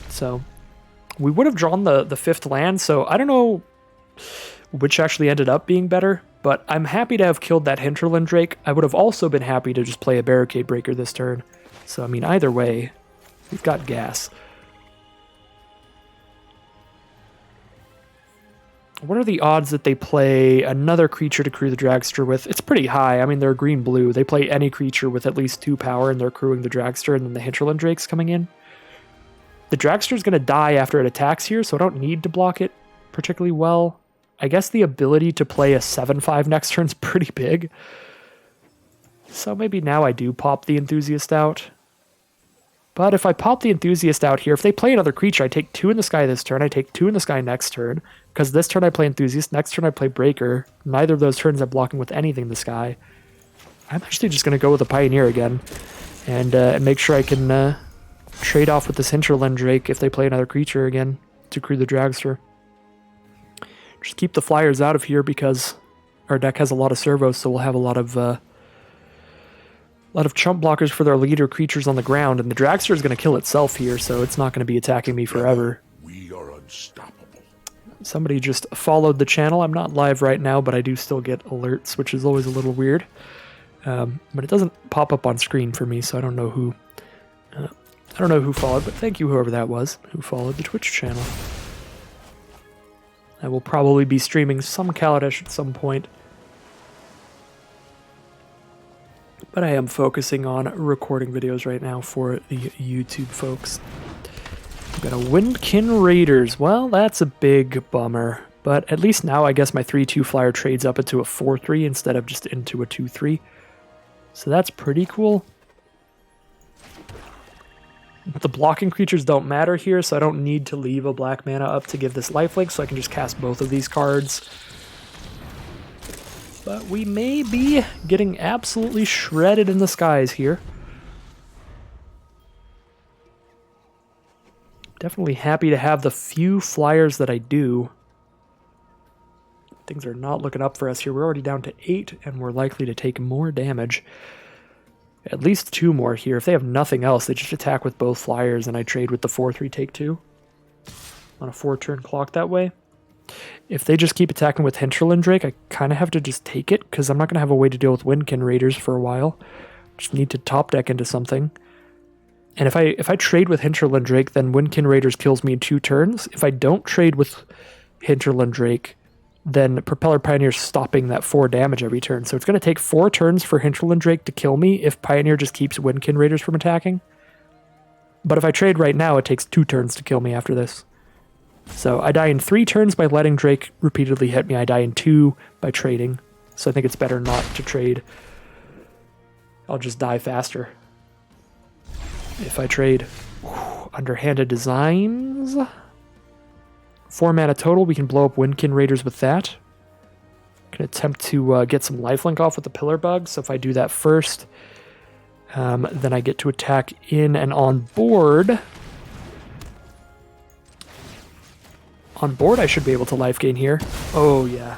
So we would have drawn the 5th land, so I don't know which actually ended up being better, but I'm happy to have killed that Hinterland Drake. I would have also been happy to just play a Barricade Breaker this turn. So, I mean, either way, we've got gas. What are the odds that they play another creature to crew the Dragster with? It's pretty high. I mean, they're green-blue. They play any creature with at least 2 power, and they're crewing the Dragster, and then the Hinterland Drake's coming in. The Dragster's going to die after it attacks here, so I don't need to block it particularly well. I guess the ability to play a 7/5 next turn is pretty big. So maybe now I do pop the Enthusiast out. But if I pop the Enthusiast out here, if they play another creature, I take 2 in the sky this turn, I take 2 in the sky next turn, because this turn I play Enthusiast, next turn I play Breaker. Neither of those turns I'm blocking with anything in the sky. I'm actually just going to go with a Pioneer again, and make sure I can trade off with this Hinterland Drake if they play another creature again to crew the Dragster. Just keep the flyers out of here because our deck has a lot of servos, so we'll have a lot of chump blockers for their leader creatures on the ground, and the Dragster is going to kill itself here, so it's not going to be attacking me forever. We are unstoppable. Somebody just followed the channel. I'm not live right now, but I do still get alerts, which is always a little weird. But it doesn't pop up on screen for me, so I don't know who. I don't know who followed, but thank you, whoever that was, who followed the Twitch channel. I will probably be streaming some Kaladesh at some point. But I am focusing on recording videos right now for the YouTube folks. I've got a Windkin Raiders. Well, that's a big bummer. But at least now I guess my 3/2 flyer trades up into a 4/3 instead of just into a 2/3. So that's pretty cool. The blocking creatures don't matter here, so I don't need to leave a black mana up to give this lifelink, so I can just cast both of these cards. But we may be getting absolutely shredded in the skies here. Definitely happy to have the few flyers that I do. Things are not looking up for us here. We're already down to 8, and we're likely to take more damage. At least 2 more here. If they have nothing else, they just attack with both flyers, and I trade with the 4/3 take 2 on a 4-turn clock that way. If they just keep attacking with Hinterland Drake, I kind of have to just take it, because I'm not going to have a way to deal with Windkin Raiders for a while. Just need to top deck into something. And if I trade with Hinterland Drake, then Windkin Raiders kills me in 2 turns. If I don't trade with Hinterland Drake, then Propeller Pioneer's stopping that 4 damage every turn. So it's going to take 4 turns for Hinterland Drake to kill me if Pioneer just keeps Windkin Raiders from attacking. But if I trade right now, it takes 2 turns to kill me after this. So I die in 3 turns by letting Drake repeatedly hit me. I die in 2 by trading. So I think it's better not to trade. I'll just die faster if I trade. Underhanded Designs. 4 mana total. We can blow up Windkin Raiders with that. Can attempt to get some lifelink off with the Pillar Bug. So if I do that first, then I get to attack in and on board. On board, I should be able to life gain here. Oh, yeah.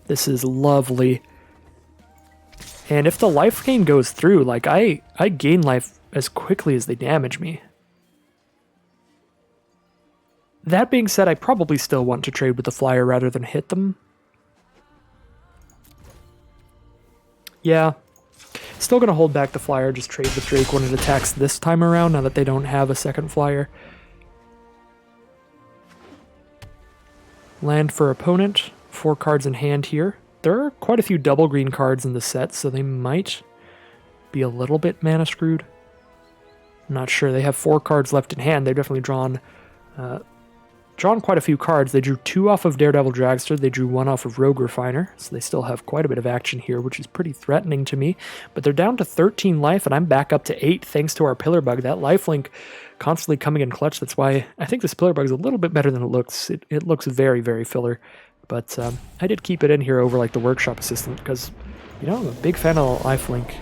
This is lovely. And if the life gain goes through, like, I gain life as quickly as they damage me. That being said, I probably still want to trade with the flyer rather than hit them. Yeah. Still going to hold back the flyer, just trade with Drake when it attacks this time around, now that they don't have a second flyer. Land for opponent. 4 cards in hand here. There are quite a few double green cards in the set, so they might be a little bit mana screwed. I'm not sure. They have 4 cards left in hand. They've definitely drawn drawn quite a few cards. They drew 2 off of Daredevil Dragster. They drew 1 off of Rogue Refiner. So they still have quite a bit of action here, which is pretty threatening to me. But they're down to 13 life, and I'm back up to 8 thanks to our Pillar Bug. That lifelink constantly coming in clutch. That's why I think this Pillar Bug is a little bit better than it looks. It looks very, very filler. But I did keep it in here over like the Workshop Assistant because, you know, I'm a big fan of lifelink.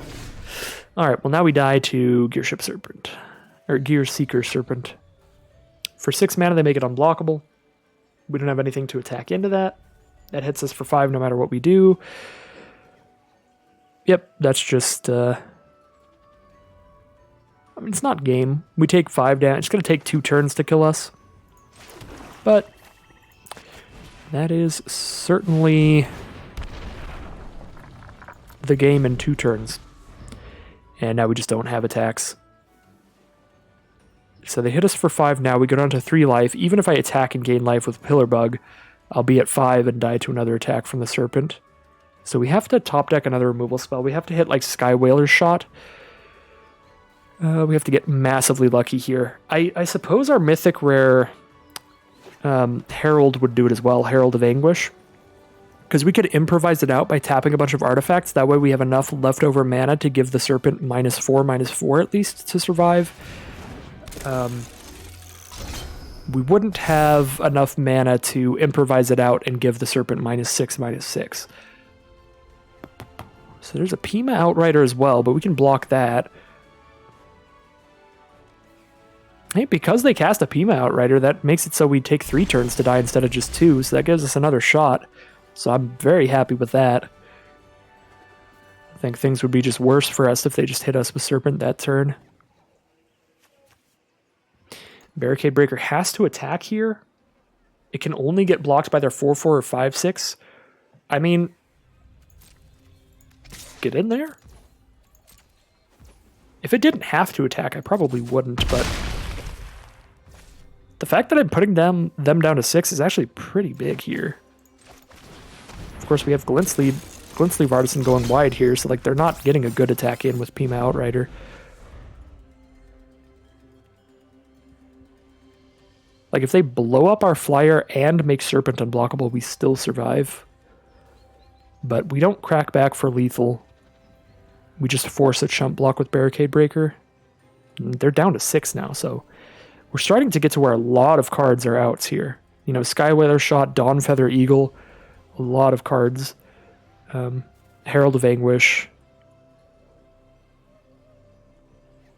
All right, well, now we die to Gearship Serpent. Or Gear Seeker Serpent. For 6 mana, they make it unblockable. We don't have anything to attack into that. That hits us for 5 no matter what we do. Yep, that's just... I mean, it's not game. We take 5 damage. It's going to take 2 turns to kill us. But that is certainly the game in 2 turns. And now we just don't have attacks. So they hit us for 5 now. We go down to 3 life. Even if I attack and gain life with Pillar Bug, I'll be at 5 and die to another attack from the Serpent. So we have to top deck another removal spell. We have to hit like Sky Whaler's Shot. We have to get massively lucky here. I suppose our Mythic Rare Herald would do it as well, Herald of Anguish. Because we could improvise it out by tapping a bunch of artifacts. That way we have enough leftover mana to give the Serpent -4/-4 at least to survive. We wouldn't have enough mana to improvise it out and give the Serpent -6/-6. So there's a Pima Outrider as well, but we can block that. Hey, because they cast a Pima Outrider, that makes it so we take 3 turns to die instead of just 2, so that gives us another shot. So I'm very happy with that. I think things would be just worse for us if they just hit us with Serpent that turn. Barricade Breaker has to attack here. It can only get blocked by their 4/4 or 5/6. I mean, get in there. If it didn't have to attack, I probably wouldn't, but the fact that I'm putting them down to 6 is actually pretty big here. Of course, we have Glint Sleeve Artisan going wide here, so like they're not getting a good attack in with Pima Outrider. Like, if they blow up our flyer and make Serpent unblockable, we still survive. But we don't crack back for lethal. We just force a chump block with Barricade Breaker. And they're down to 6 now, so we're starting to get to where a lot of cards are outs here. You know, Sky Whaler Shot, Dawnfeather Eagle, a lot of cards. Herald of Anguish.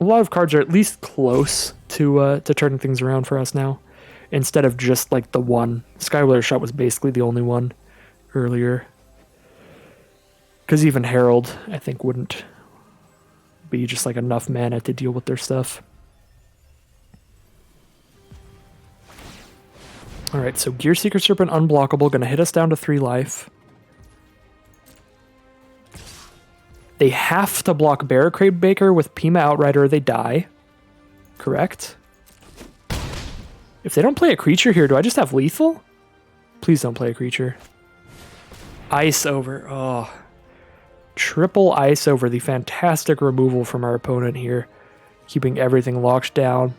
A lot of cards are at least close to turning things around for us now. Instead of just like the one. Sky Whaler Shot was basically the only one earlier. Because even Herald, I think, wouldn't be just like enough mana to deal with their stuff. Alright, so Gearseeker Serpent unblockable, gonna hit us down to 3 life. They have to block Barricade Breaker with Pima Outrider or they die. Correct? If they don't play a creature here, do I just have lethal? Please don't play a creature. Ice over. Oh. Triple ice over, the fantastic removal from our opponent here. Keeping everything locked down.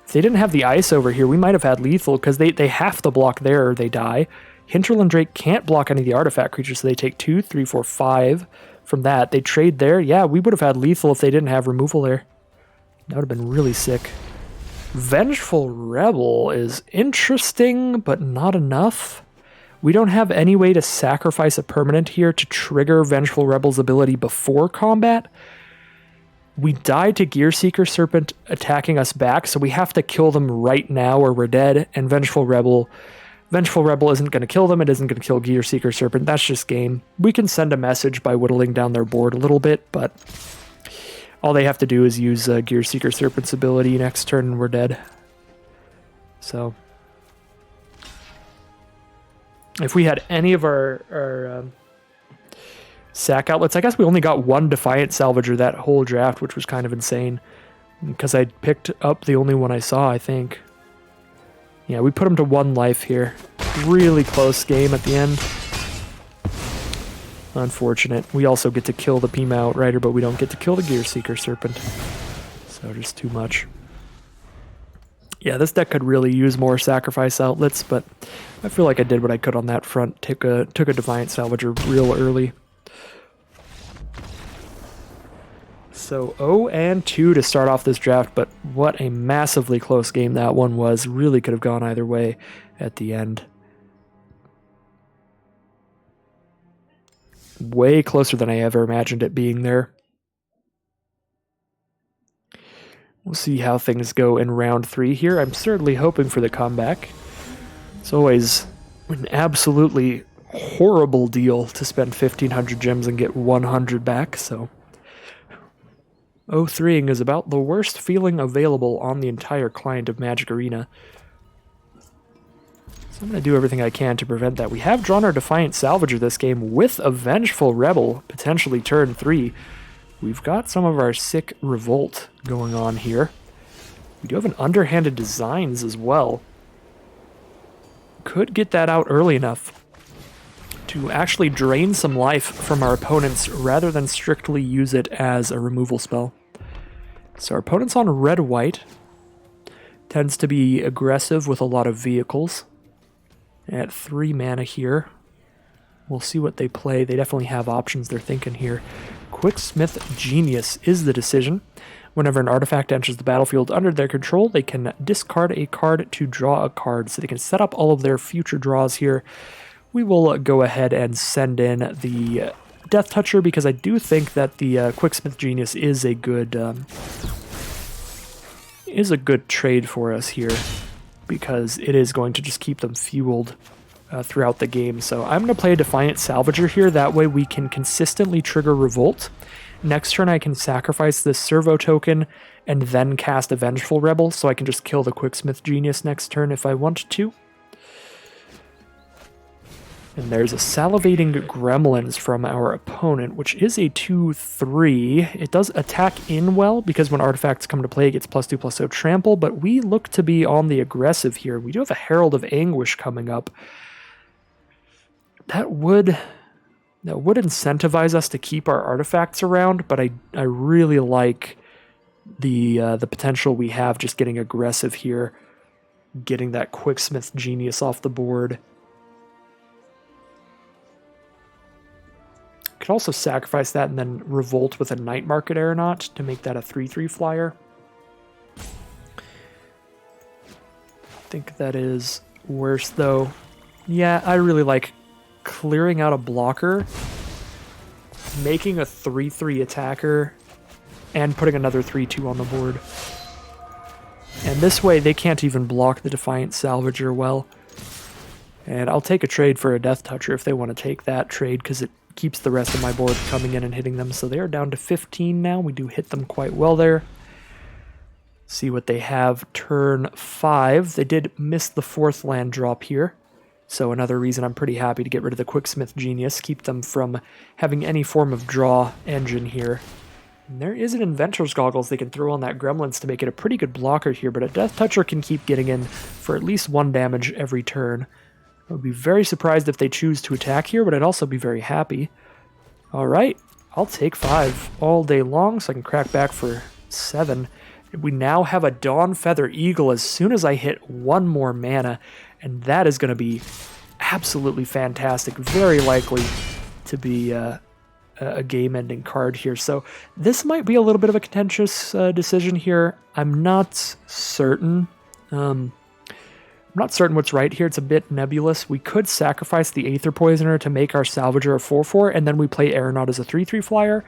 If they didn't have the ice over here, we might have had lethal because they have to block there or they die. Hinterland Drake can't block any of the artifact creatures, so they take 2, 3, 4, 5 from that. They trade there. Yeah, we would have had lethal if they didn't have removal there. That would have been really sick. Vengeful Rebel is interesting, but not enough. We don't have any way to sacrifice a permanent here to trigger Vengeful Rebel's ability before combat. We die to Gearseeker Serpent attacking us back, so we have to kill them right now or we're dead, and Vengeful Rebel isn't going to kill them, it isn't going to kill Gearseeker Serpent, that's just game. We can send a message by whittling down their board a little bit, but all they have to do is use Gearseeker Serpent's ability next turn and we're dead. So if we had any of our sack outlets, I guess we only got 1 Defiant Salvager that whole draft, which was kind of insane because I picked up the only one I saw, I think. Yeah, we put him to 1 life here. Really close game at the end. Unfortunate. We also get to kill the Pima Outrider, but we don't get to kill the Gearseeker Serpent. So just too much. Yeah, this deck could really use more sacrifice outlets, but I feel like I did what I could on that front. Took a Defiant Salvager real early. So 0-2 to start off this draft, but what a massively close game that one was. Really could have gone either way at the end. Way closer than I ever imagined it being there. We'll see how things go in round 3 here. I'm certainly hoping for the comeback. It's always an absolutely horrible deal to spend 1,500 gems and get 100 back, so 0-3ing is about the worst feeling available on the entire client of Magic Arena. So I'm going to do everything I can to prevent that. We have drawn our Defiant Salvager this game with a Vengeful Rebel, potentially turn 3. We've got some of our sick Revolt going on here. We do have an Underhanded Designs as well. Could get that out early enough to actually drain some life from our opponents rather than strictly use it as a removal spell. So our opponent's on red-white. Tends to be aggressive with a lot of vehicles. At 3 mana here. We'll see what they play. They definitely have options they're thinking here. Quicksmith Genius is the decision. Whenever an artifact enters the battlefield under their control, they can discard a card to draw a card. So they can set up all of their future draws here. We will go ahead and send in the Death Toucher because I do think that the Quicksmith Genius is a good trade for us here, because it is going to just keep them fueled throughout the game. So I'm going to play a Defiant Salvager here. That way we can consistently trigger Revolt. Next turn I can sacrifice this Servo token and then cast a Vengeful Rebel, so I can just kill the Quicksmith Genius next turn if I want to. And there's a Salivating Gremlins from our opponent, which is a 2/3. It does attack in well, because when artifacts come to play, it gets +2/+0 trample, but we look to be on the aggressive here. We do have a Herald of Anguish coming up. That would incentivize us to keep our artifacts around, but I really like the potential we have just getting aggressive here, getting that Quicksmith Genius off the board. Could also sacrifice that and then Revolt with a Night Market Aeronaut to make that a 3/3 flyer. I think that is worse though. Yeah, I really like clearing out a blocker, making a 3/3 attacker, and putting another 3/2 on the board. And this way they can't even block the Defiant Salvager well. And I'll take a trade for a Death Toucher if they want to take that trade, because it keeps the rest of my board coming in and hitting them. So they are down to 15 now. We do hit them quite well there. See what they have turn 5. They did miss the 4th land drop here. So another reason I'm pretty happy to get rid of the Quicksmith Genius, keep them from having any form of draw engine here. And there is an Inventor's Goggles they can throw on that Gremlins to make it a pretty good blocker here, but a Death Toucher can keep getting in for at least 1 damage every turn. I would be very surprised if they choose to attack here, but I'd also be very happy. Alright, I'll take 5 all day long so I can crack back for 7. We now have a Dawn Feather Eagle as soon as I hit 1 more mana, and that is going to be absolutely fantastic. Very likely to be a game-ending card here. So this might be a little bit of a contentious decision here. I'm not certain. I'm not certain what's right here. It's a bit nebulous. We could sacrifice the Aether Poisoner to make our Salvager a 4/4, and then we play Aeronaut as a 3/3 flyer.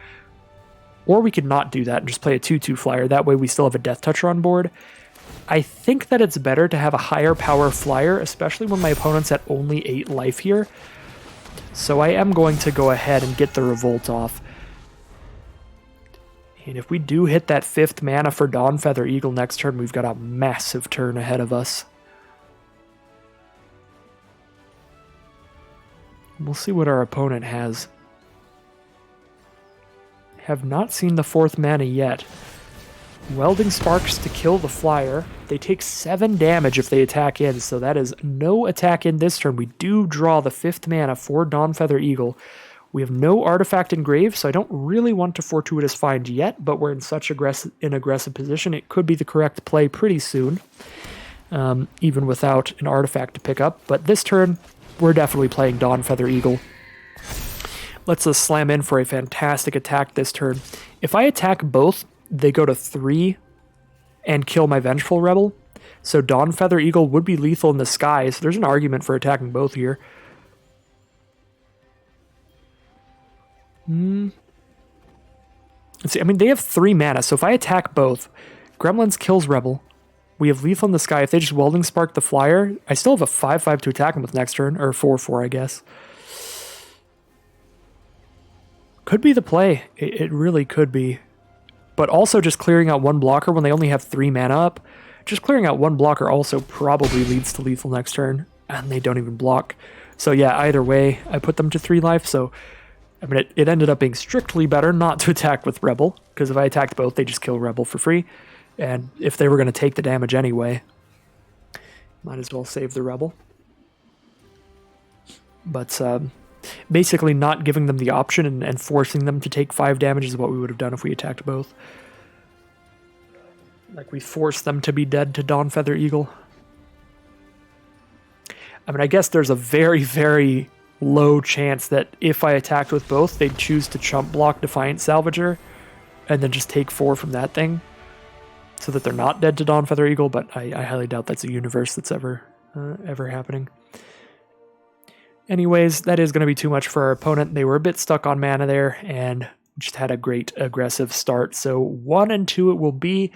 Or we could not do that and just play a 2/2 flyer. That way we still have a Death Toucher on board. I think that it's better to have a higher power flyer, especially when my opponent's at only 8 life here. So I am going to go ahead and get the Revolt off. And if we do hit that 5th mana for Dawn Feather Eagle next turn, we've got a massive turn ahead of us. We'll see what our opponent has. Have not seen the 4th mana yet. Welding Sparks to kill the flyer. They take 7 damage if they attack in, so that is no attack in this turn. We do draw the 5th mana for Dawn Feather Eagle. We have no artifact engraved, so I don't really want to Fortuitous Find yet, but we're in such an aggressive position, it could be the correct play pretty soon. even without an artifact to pick up. But this turn, we're definitely playing Dawn Feather Eagle. Lets us slam in for a fantastic attack this turn. If I attack both, they go to 3 and kill my Vengeful Rebel. So Dawn Feather Eagle would be lethal in the sky, so there's an argument for attacking both here. Let's see, I mean, they have 3 mana, so if I attack both, Gremlins kills Rebel. We have lethal in the sky. If they just Welding Spark the Flyer, I still have a 5/5 to attack them with next turn, or 4/4, I guess. Could be the play. It really could be. But also just clearing out 1 blocker when they only have 3 mana up. Just clearing out 1 blocker also probably leads to lethal next turn, and they don't even block. So yeah, either way, I put them to 3 life, so I mean, it ended up being strictly better not to attack with Rebel, because if I attacked both, they just kill Rebel for free. And if they were going to take the damage anyway, might as well save the Rebel. But basically not giving them the option and forcing them to take 5 damage is what we would have done if we attacked both. Like, we forced them to be dead to Dawn Feather Eagle. I mean, I guess there's a very, very low chance that if I attacked with both, they'd choose to chump block Defiant Salvager and then just take 4 from that thing so that they're not dead to Dawn Feather Eagle, but I highly doubt that's a universe that's ever happening. Anyways, that is going to be too much for our opponent. They were a bit stuck on mana there and just had a great aggressive start. So 1 and 2 it will be.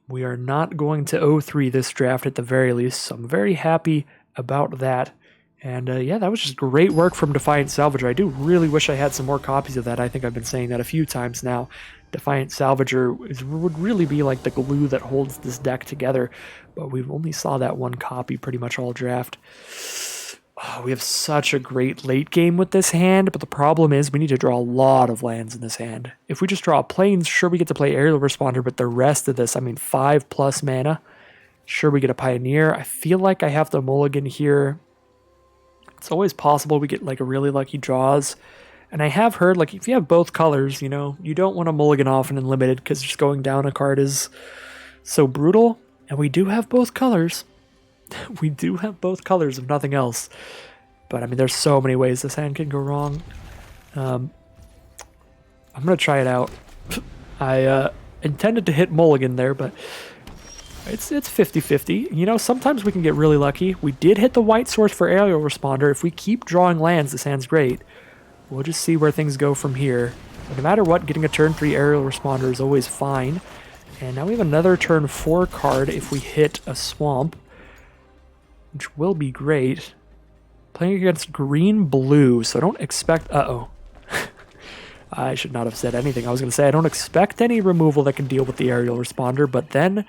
We are not going to 0-3 this draft at the very least, so I'm very happy about that. And yeah, that was just great work from Defiant Salvager. I do really wish I had some more copies of that. I think I've been saying that a few times now. Defiant Salvager would really be like the glue that holds this deck together, but we only saw that 1 copy pretty much all draft. Oh, we have such a great late game with this hand, but the problem is we need to draw a lot of lands in this hand. If we just draw plains, sure, we get to play Aerial Responder, but the rest of this, I mean, 5+ mana, sure, we get a Pioneer. I feel like I have the mulligan here. It's always possible we get like a really lucky draws. And I have heard, like, if you have both colors, you know, you don't want to mulligan off an Unlimited because just going down a card is so brutal. And we do have both colors. We do have both colors, if nothing else. But, I mean, there's so many ways this hand can go wrong. I'm going to try it out. I intended to hit mulligan there, but it's 50-50. You know, sometimes we can get really lucky. We did hit the white source for Aerial Responder. If we keep drawing lands, this hand's great. We'll just see where things go from here. But no matter what, getting a turn 3 Aerial Responder is always fine. And now we have another turn 4 card if we hit a swamp, which will be great. Playing against green-blue, so don't expect... Uh-oh. I should not have said anything. I was going to say I don't expect any removal that can deal with the Aerial Responder, but then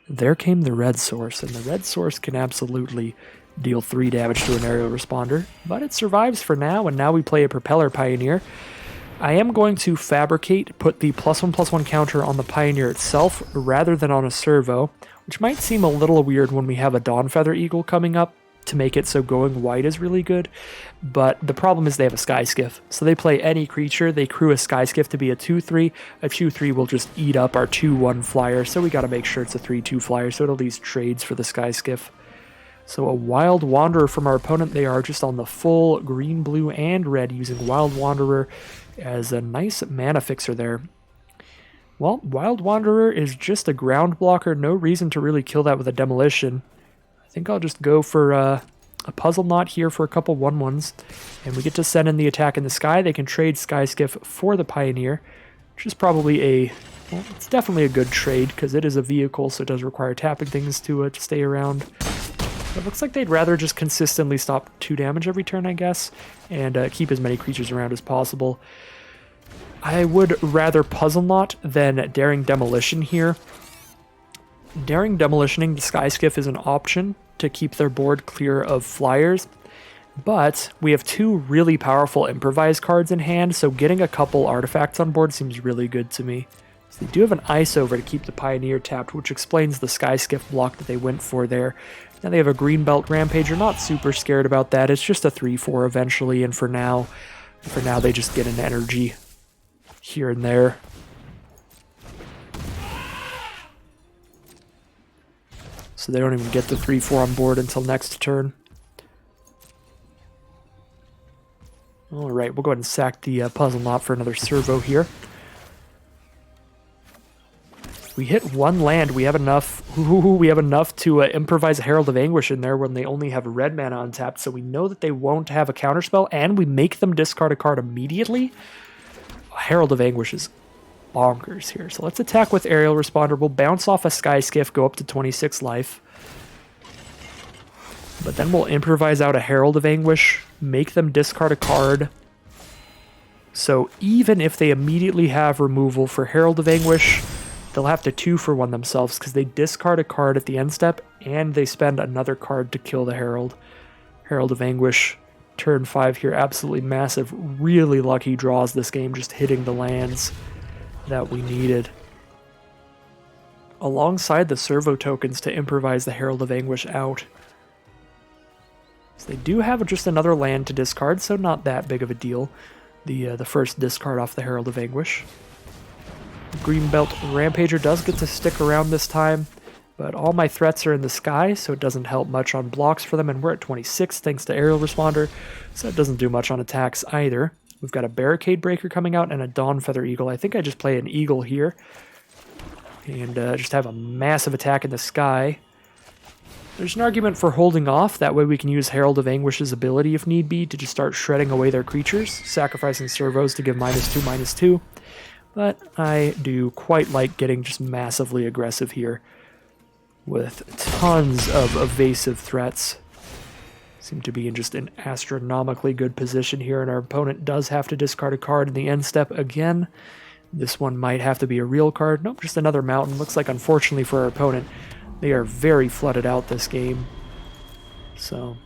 there came the red source, and the red source can absolutely deal 3 damage to an Aerial Responder, but it survives for now, and now we play a Propeller Pioneer. I am going to Fabricate, put the +1/+1 counter on the Pioneer itself rather than on a servo, which might seem a little weird when we have a Dawn Feather Eagle coming up to make it so going white is really good, but the problem is they have a Sky Skiff. So they play any creature, they crew a Sky Skiff to be a 2/3. A 2/3 will just eat up our 2/1 flyer, so we gotta make sure it's a 3/2 flyer, so it at least trades for the Sky Skiff. So a Wild Wanderer from our opponent, they are just on the full green, blue, and red using Wild Wanderer as a nice mana fixer there. Well, Wild Wanderer is just a ground blocker, no reason to really kill that with a Demolition. I think I'll just go for a Puzzle Knot here for a couple 1/1s, and we get to send in the attack in the sky. They can trade Sky Skiff for the Pioneer, which is probably well, it's definitely a good trade, because it is a vehicle, so it does require tapping things to stay around. It looks like they'd rather just consistently stop 2 damage every turn, I guess, and keep as many creatures around as possible. I would rather Puzzle Knot than Daring Demolition here. Daring Demolitioning the Sky Skiff is an option to keep their board clear of flyers, but we have 2 really powerful Improvise cards in hand, so getting a couple artifacts on board seems really good to me. So they do have an Ice Over to keep the Pioneer tapped, which explains the Sky Skiff block that they went for there. Now they have a Greenbelt Rampager, not super scared about that. It's just a 3/4 eventually, and for now they just get an energy here and there. so they don't even get the 3-4 on board until next turn. Alright, we'll go ahead and sack the puzzle knot for another servo here. We hit one land, we have enough to improvise a Herald of Anguish in there when they only have red mana untapped, so we know that they won't have a counterspell, and we make them discard a card immediately. Herald of Anguish is bonkers here. So let's attack with Aerial Responder. We'll bounce off a Sky Skiff, go up to 26 life. But then we'll improvise out a Herald of Anguish, make them discard a card. So even if they immediately have removal for Herald of Anguish, they'll have to 2-for-1 themselves because they discard a card at the end step and they spend another card to kill the Herald. Herald of Anguish, turn 5 here, absolutely massive. Really lucky draws this game, just hitting the lands that we needed. Alongside the servo tokens to improvise the Herald of Anguish out. So they do have just another land to discard, so not that big of a deal. The first discard off the Herald of Anguish. Greenbelt Rampager does get to stick around this time, but all my threats are in the sky, so it doesn't help much on blocks for them, and we're at 26 thanks to Aerial Responder, so it doesn't do much on attacks either. We've got a Barricade Breaker coming out and a Dawn Feather Eagle. I think I just play an Eagle here, and just have a massive attack in the sky. There's an argument for holding off, that way we can use Herald of Anguish's ability if need be to just start shredding away their creatures, sacrificing servos to give -2/-2. But I do quite like getting just massively aggressive here with tons of evasive threats. Seem to be in just an astronomically good position here, and our opponent does have to discard a card in the end step again. This one might have to be a real card. Nope, just another mountain. Looks like, unfortunately for our opponent, they are very flooded out this game. So,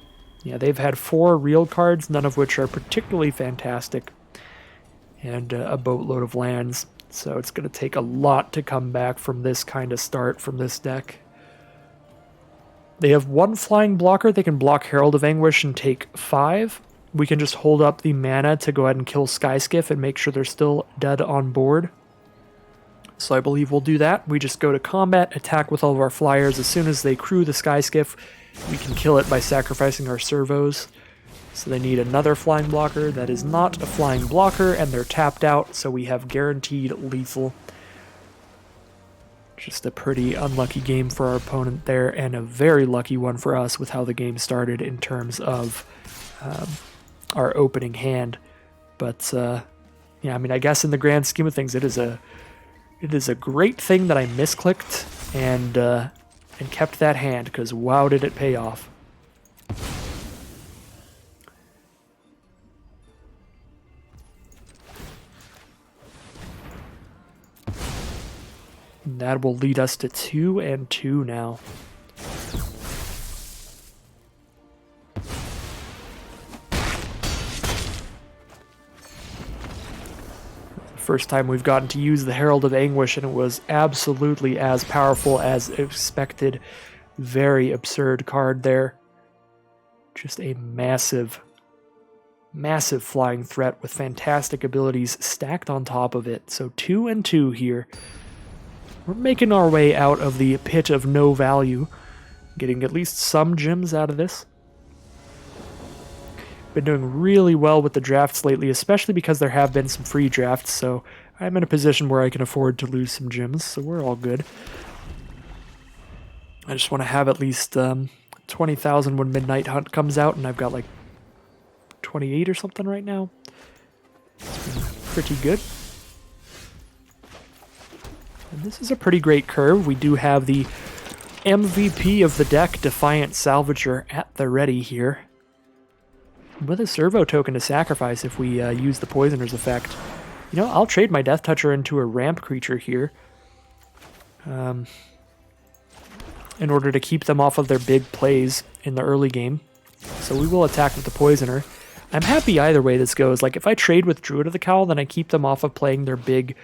yeah, they've had 4 real cards, none of which are particularly fantastic. And a boatload of lands. So it's going to take a lot to come back from this kind of start from this deck. They have 1 flying blocker. They can block Herald of Anguish and take 5. We can just hold up the mana to go ahead and kill Sky Skiff and make sure they're still dead on board. So I believe we'll do that. We just go to combat, attack with all of our flyers. As soon as they crew the Sky Skiff, we can kill it by sacrificing our servos. So they need another flying blocker that is not a flying blocker, and they're tapped out, so we have guaranteed lethal. Just a pretty unlucky game for our opponent there, and a very lucky one for us with how the game started in terms of our opening hand. But yeah, I mean, I guess in the grand scheme of things, it is a great thing that I misclicked and kept that hand, because wow, did it pay off. That will lead us to 2-2 now. First time we've gotten to use the Herald of Anguish, and it was absolutely as powerful as expected. Very absurd card there. Just a massive, massive flying threat with fantastic abilities stacked on top of it. So 2-2 here. We're making our way out of the pit of no value, getting at least some gems out of this. Been doing really well with the drafts lately, especially because there have been some free drafts, so I'm in a position where I can afford to lose some gems, so we're all good. I just want to have at least 20,000 when Midnight Hunt comes out, and I've got like 28 or something right now. It's been pretty good. And this is a pretty great curve. We do have the MVP of the deck, Defiant Salvager, at the ready here. With a servo token to sacrifice if we use the Poisoner's effect. You know, I'll trade my Death Toucher into a ramp creature here. In order to keep them off of their big plays in the early game. So we will attack with the Poisoner. I'm happy either way this goes. Like, if I trade with Druid of the Cowl, then I keep them off of playing their big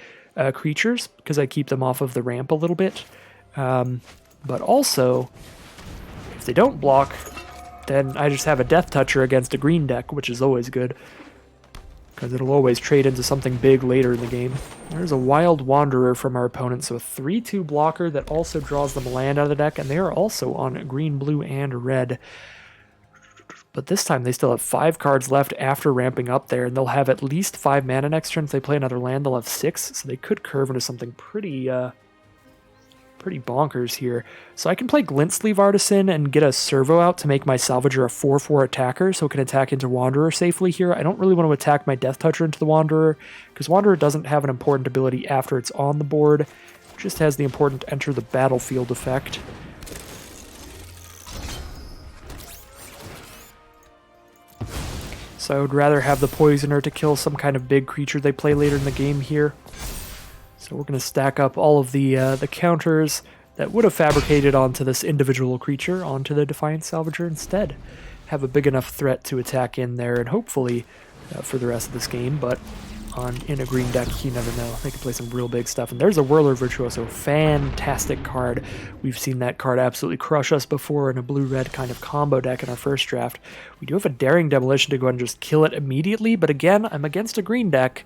creatures, because I keep them off of the ramp a little bit. But also, if they don't block, then I just have a Death Toucher against a green deck, which is always good. because it'll always trade into something big later in the game. There's a Wild Wanderer from our opponent, so a 3/2 blocker that also draws them land out of the deck, and they are also on green, blue, and red. But this time they still have 5 cards left after ramping up there, and they'll have at least 5 mana next turn. If they play another land, they'll have 6, so they could curve into something pretty bonkers here. So I can play Glint Sleeve Artisan and get a Servo out to make my Salvager a 4/4 attacker, so it can attack into Wanderer safely here. I don't really want to attack my Death Toucher into the Wanderer, because Wanderer doesn't have an important ability after it's on the board. It just has the important enter the battlefield effect. So I would rather have the Poisoner to kill some kind of big creature they play later in the game here. So we're going to stack up all of the counters that would have fabricated onto this individual creature onto the Defiant Salvager instead. Have a big enough threat to attack in there, and hopefully for the rest of this game, but in a green deck, you never know. They can play some real big stuff. And there's a Whirler Virtuoso, fantastic card. We've seen that card absolutely crush us before in a blue-red kind of combo deck in our first draft. We do have a Daring Demolition to go ahead and just kill it immediately, but again, I'm against a green deck.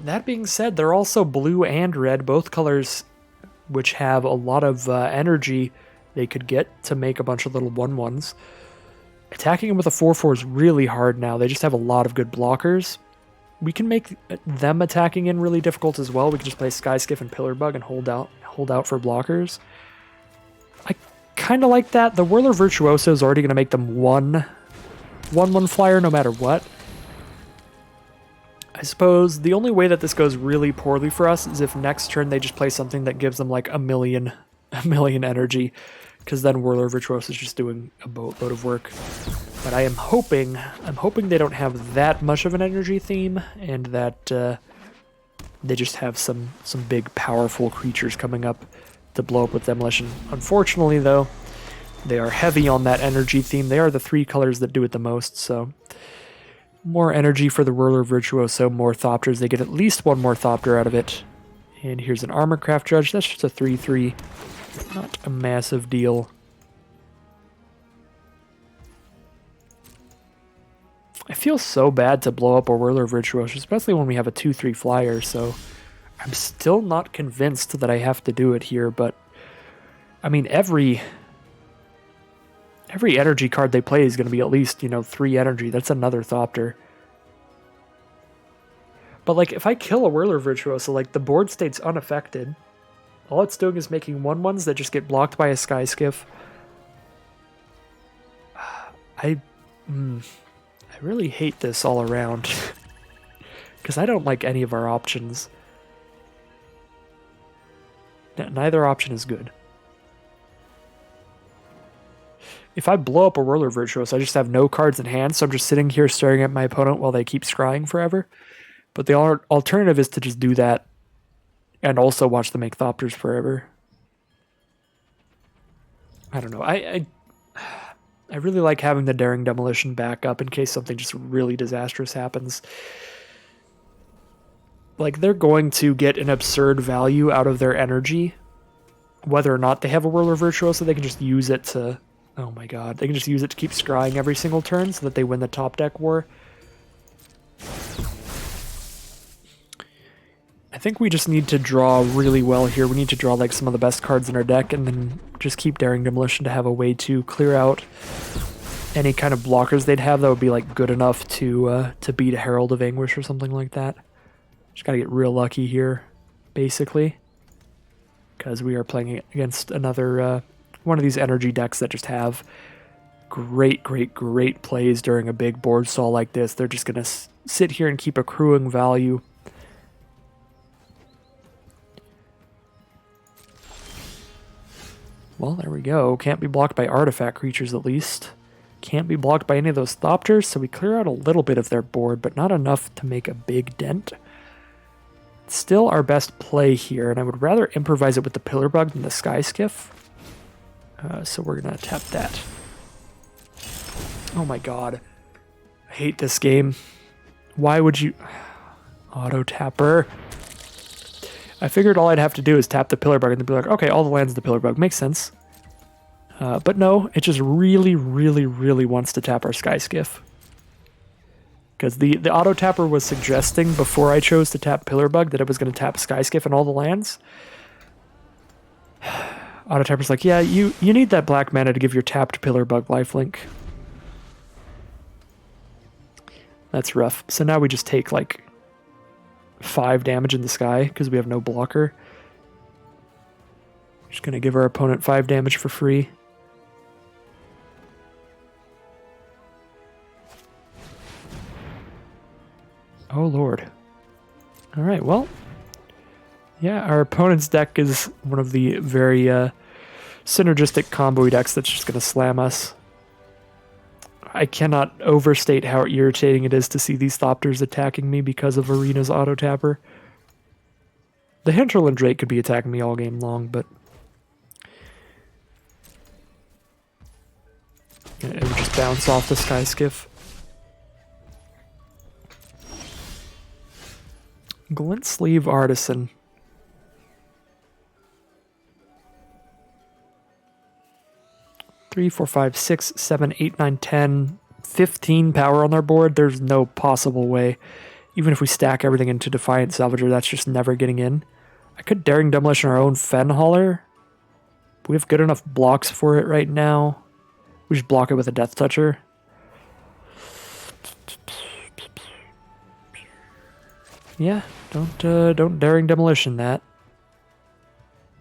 That being said, they're also blue and red, both colors which have a lot of energy they could get to make a bunch of little 1/1s. Attacking them with a 4/4 is really hard now. They just have a lot of good blockers. We can make them attacking in really difficult as well. We can just play Skyskiff and Pillarbug and hold out for blockers. I kind of like that. The Whirler Virtuoso is already going to make them 1/1 flyer no matter what. I suppose the only way that this goes really poorly for us is if next turn they just play something that gives them like a million energy, because then Whirler Virtuoso is just doing a boatload of work. But I'm hoping they don't have that much of an energy theme, and that they just have some big powerful creatures coming up to blow up with Demolition. Unfortunately though, they are heavy on that energy theme. They are the 3 colors that do it the most, so more energy for the Whirler Virtuoso, more Thopters. They get at least 1 more Thopter out of it. And here's an Armorcraft Judge. That's just a 3/3. Not a massive deal. I feel so bad to blow up a Whirler Virtuoso, especially when we have a 2/3 flyer, so I'm still not convinced that I have to do it here, but I mean, every energy card they play is going to be at least, 3 energy. That's another Thopter. But like, if I kill a Whirler Virtuoso, like, the board stays unaffected. All it's doing is making 1/1s that just get blocked by a Skyskiff. I really hate this all around. Because I don't like any of our options. Neither option is good. If I blow up a Whirler Virtuoso, I just have no cards in hand, so I'm just sitting here staring at my opponent while they keep scrying forever. But the alternative is to just do that and also watch them make Thopters forever. I don't know. I really like having the Daring Demolition back up in case something just really disastrous happens. Like, they're going to get an absurd value out of their energy, whether or not they have a Whirler Virtuoso. They can just use it to... Oh my god. They can just use it to keep scrying every single turn so that they win the top deck war. I think we just need to draw really well here. We need to draw like some of the best cards in our deck and then just keep Daring Demolition to have a way to clear out any kind of blockers they'd have that would be like good enough to beat a Herald of Anguish or something like that. Just gotta get real lucky here, basically. Because we are playing against another... one of these energy decks that just have great plays during a big board stall like this. They're just going to sit here and keep accruing value. Well, there we go. Can't be blocked by artifact creatures, at least. Can't be blocked by any of those Thopters, so we clear out a little bit of their board, but not enough to make a big dent. Still our best play here, and I would rather improvise it with the Pillarbug than the Skyskiff. So we're going to tap that. Oh my god. I hate this game. Why would you... Auto-tapper. I figured all I'd have to do is tap the Pillarbug and then be like, okay, all the lands the Pillarbug. Makes sense. But no, it just really wants to tap our Skyskiff. Because the auto tapper was suggesting before I chose to tap Pillar Bug that I was going to tap Skyskiff and all the lands. Auto tapper's like, yeah, you need that black mana to give your tapped Pillar Bug lifelink. That's rough. So now we just take like 5 damage in the sky because we have no blocker. Just going to give our opponent 5 damage for free. Oh lord. Alright, well. Yeah, our opponent's deck is one of the very synergistic combo decks that's just going to slam us. I cannot overstate how irritating it is to see these Thopters attacking me because of Arena's auto tapper. The Hinterland Drake could be attacking me all game long, but it would just bounce off the Skyskiff. Glint Sleeve Artisan. Three, 4, 5, 6, 7, 8, 9, 10, 15 power on our board. There's no possible way. Even if we stack everything into Defiant Salvager, that's just never getting in. I could Daring Demolition our own Fen Hauler. We have good enough blocks for it right now. We just block it with a Death Toucher. Yeah, don't Daring Demolition that.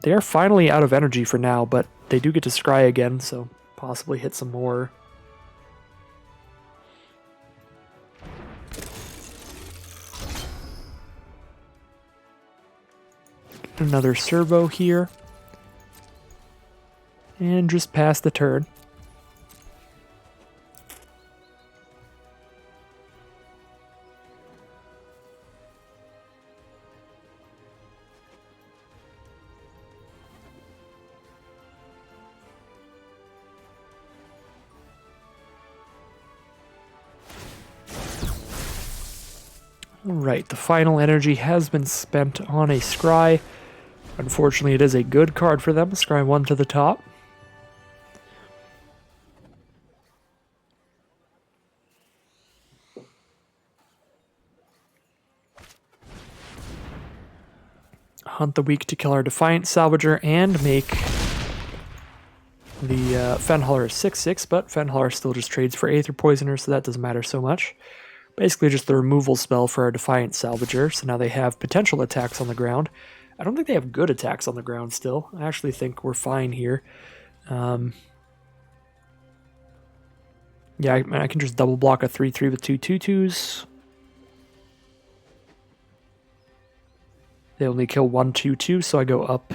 They are finally out of energy for now, but they do get to scry again, so possibly hit some more. Get another servo here. And just pass the turn. Alright, the final energy has been spent on a scry. Unfortunately, it is a good card for them. Scry 1 to the top. Hunt the weak to kill our Defiant Salvager and make the Fen Hauler 6/6, but Fen Hauler still just trades for Aether Poisoner, so that doesn't matter so much. Basically just the removal spell for our Defiant Salvager, so now they have potential attacks on the ground. I don't think they have good attacks on the ground still. I actually think we're fine here. Yeah, I can just double block a 3/3 with 2 2/2s. They only kill 1 2/2, so I go up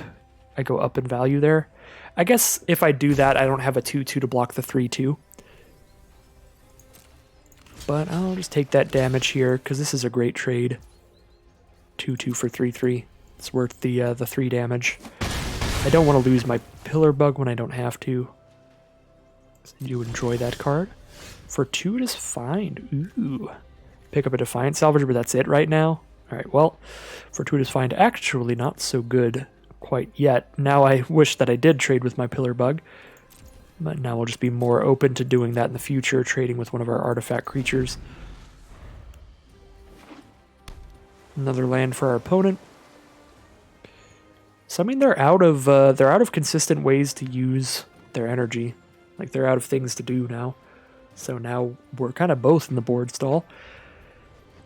in value there. I guess if I do that, I don't have a 2/2 to block the 3/2. But I'll just take that damage here, because this is a great trade. 2/2 for 3/3. It's worth the 3 damage. I don't want to lose my Pillar Bug when I don't have to. So you enjoy that card. Fortuitous Find. Ooh. Pick up a Defiant Salvager, but that's it right now. Alright, well, Fortuitous Find actually not so good quite yet. Now I wish that I did trade with my Pillar Bug. But now we'll just be more open to doing that in the future, trading with one of our artifact creatures. Another land for our opponent. So I mean, they're out of consistent ways to use their energy. Like they're out of things to do now. So now we're kind of both in the board stall.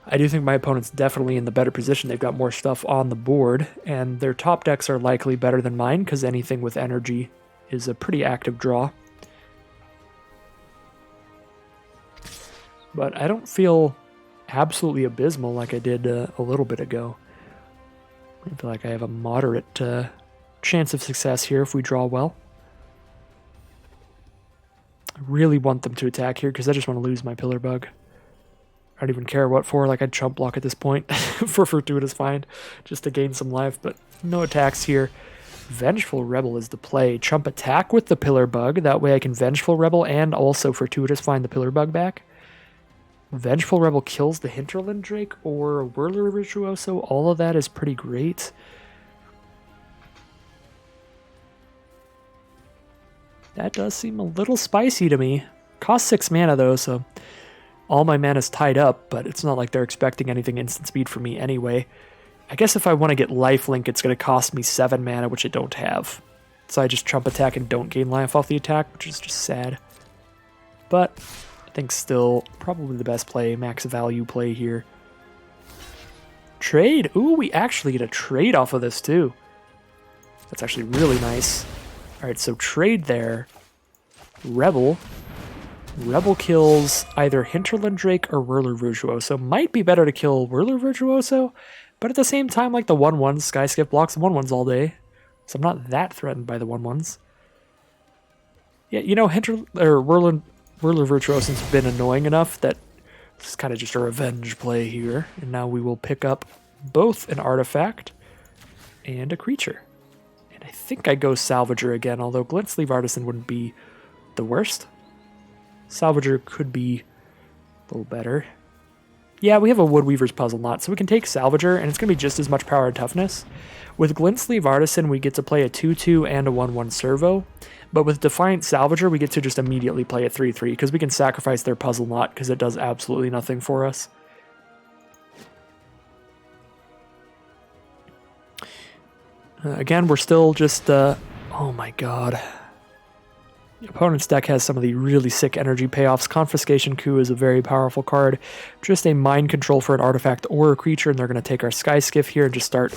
I do think my opponent's definitely in the better position. They've got more stuff on the board, and their top decks are likely better than mine because anything with energy is a pretty active draw. But I don't feel absolutely abysmal like I did a little bit ago. I feel like I have a moderate chance of success here if we draw well. I really want them to attack here because I just want to lose my Pillar Bug. I don't even care what for, like I'd chump block at this point for Fortuitous Find just to gain some life, but no attacks here. Vengeful Rebel is the play. Chump attack with the Pillar Bug, that way I can Vengeful Rebel and also Fortuitous Find the Pillar Bug back. Vengeful Rebel kills the Hinterland Drake or Whirler Virtuoso. All of that is pretty great. That does seem a little spicy to me. Costs 6 mana though, so All my mana's tied up, but it's not like they're expecting anything instant speed from me anyway. I guess if I want to get lifelink, it's going to cost me 7 mana, which I don't have. So I just chump attack and don't gain life off the attack, which is just sad. But I think still probably the best play, max value play here. Trade. Ooh, we actually get a trade off of this too. That's actually really nice. All right, so trade there. Rebel. Rebel kills either Hinterland Drake or Whirler Virtuoso. Might be better to kill Whirler Virtuoso, but at the same time, like the 1/1s, Skyskiff blocks the 1/1s all day. So I'm not that threatened by the 1/1s. Yeah, you know, Whirler Virtuoso's been annoying enough that this is kind of just a revenge play here. And now we will pick up both an artifact and a creature. And I think I go Salvager again, although Glint-Sleeve Artisan wouldn't be the worst. Salvager could be a little better. Yeah, we have a Woodweaver's Puzzle Knot, so we can take Salvager, and it's going to be just as much power and toughness. With Glint-Sleeve Artisan, we get to play a 2/2 and a 1/1 Servo, but with Defiant Salvager, we get to just immediately play a 3/3, because we can sacrifice their Puzzle Knot, because it does absolutely nothing for us. Again, we're still just, oh my god. The opponent's deck has some of the really sick energy payoffs. Confiscation Coup is a very powerful card. Just a mind control for an artifact or a creature, and they're going to take our Skyskiff here and just start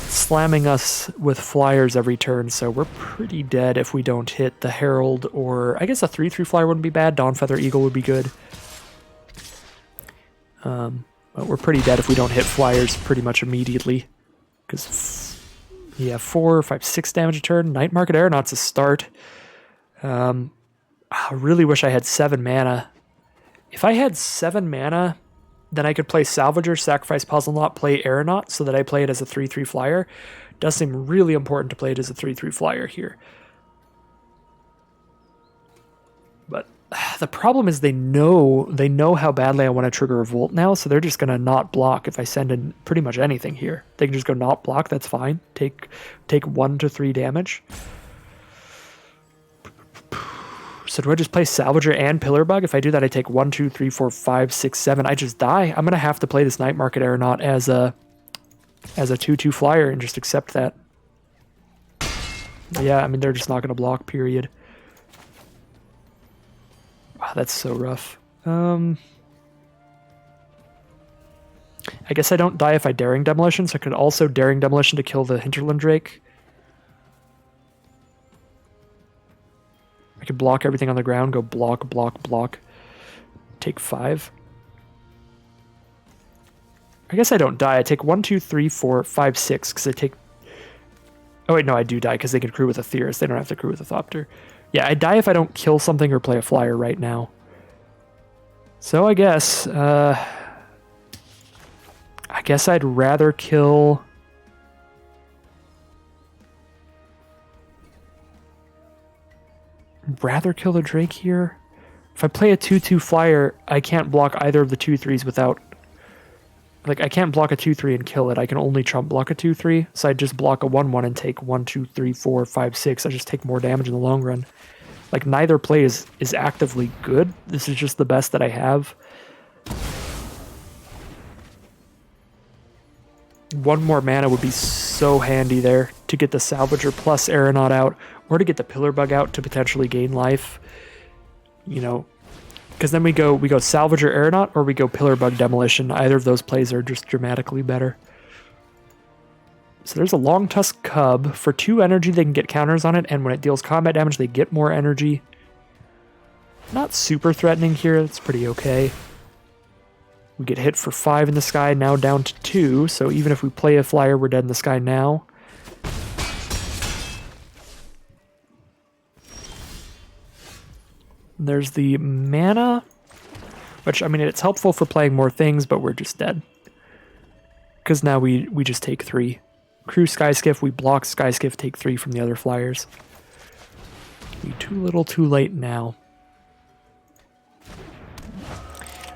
slamming us with flyers every turn, so we're pretty dead if we don't hit the Herald, or I guess a 3/3 flyer wouldn't be bad. Dawnfeather Eagle would be good. But we're pretty dead if we don't hit flyers pretty much immediately. Because, yeah, 4, 5, 6 damage a turn. Night Market Aeronaut's a start. I really wish I had 7 mana. If I had 7 mana, then I could play Salvager, sacrifice Puzzle Knot, play Aeronaut, so that I play it as a 3/3 flyer. It does seem really important to play it as a 3/3 flyer here. But the problem is they know how badly I want to trigger Revolt now, so they're just going to not block if I send in pretty much anything here. They can just go not block, that's fine. Take 1 to 3 damage. So do I just play Salvager and Pillarbug? If I do that, I take 1, 2, 3, 4, 5, 6, 7. I just die. I'm going to have to play this Night Market Aeronaut as a 2/2 flyer and just accept that. Yeah, I mean, they're just not going to block, period. Wow, that's so rough. I guess I don't die if I Daring Demolition, so I could also Daring Demolition to kill the Hinterland Drake. I could block everything on the ground, go block, block, block. Take 5. I guess I don't die. I take 1, 2, 3, 4, 5, 6, because I take... Oh wait, no, I do die, because they can crew with a Theorist. They don't have to crew with a Thopter. Yeah, I die if I don't kill something or play a flyer right now. So I guess I'd rather kill... the Drake here. If I play a 2/2 flyer, I can't block either of the 2/3s without... Like, I can't block a 2/3 and kill it. I can only chump block a 2/3. So I just block a 1/1 and take 1, 2, 3, 4, 5, 6. I just take more damage in the long run. Like, neither play is actively good. This is just the best that I have. One more mana would be so handy there to get the Salvager plus Aeronaut out, or to get the Pillarbug out to potentially gain life. You know, because then we go Salvager Aeronaut or we go Pillarbug Demolition. Either of those plays are just dramatically better. So there's a Long Tusk Cub. For 2 energy, they can get counters on it, and when it deals combat damage, they get more energy. Not super threatening here. That's pretty okay. We get hit for 5 in the sky, now down to 2, so even if we play a flyer, we're dead in the sky now. There's the mana, which, I mean, it's helpful for playing more things, but we're just dead. Because now we just take 3. Crew Skyskiff, we block Skyskiff, take 3 from the other flyers. Be too little too late now.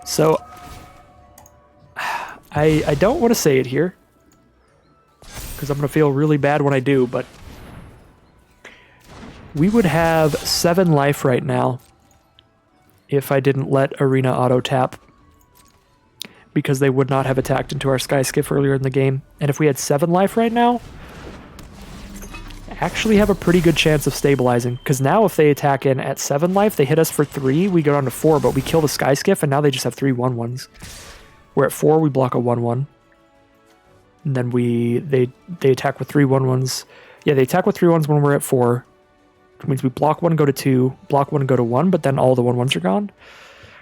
So, I don't want to say it here, because I'm going to feel really bad when I do, but we would have 7 life right now if I didn't let Arena auto-tap, because they would not have attacked into our Sky Skiff earlier in the game. And if we had 7 life right now, actually have a pretty good chance of stabilizing, because now if they attack in at 7 life, they hit us for 3, we go down to 4, but we kill the Sky Skiff, and now they just have 3 1/1s. We're at 4, we block a 1/1. And then they attack with 3 1/1s. Yeah, they attack with 3 1s when we're at 4. Which means we block 1, go to 2, block 1, go to 1, but then all the 1/1s are gone.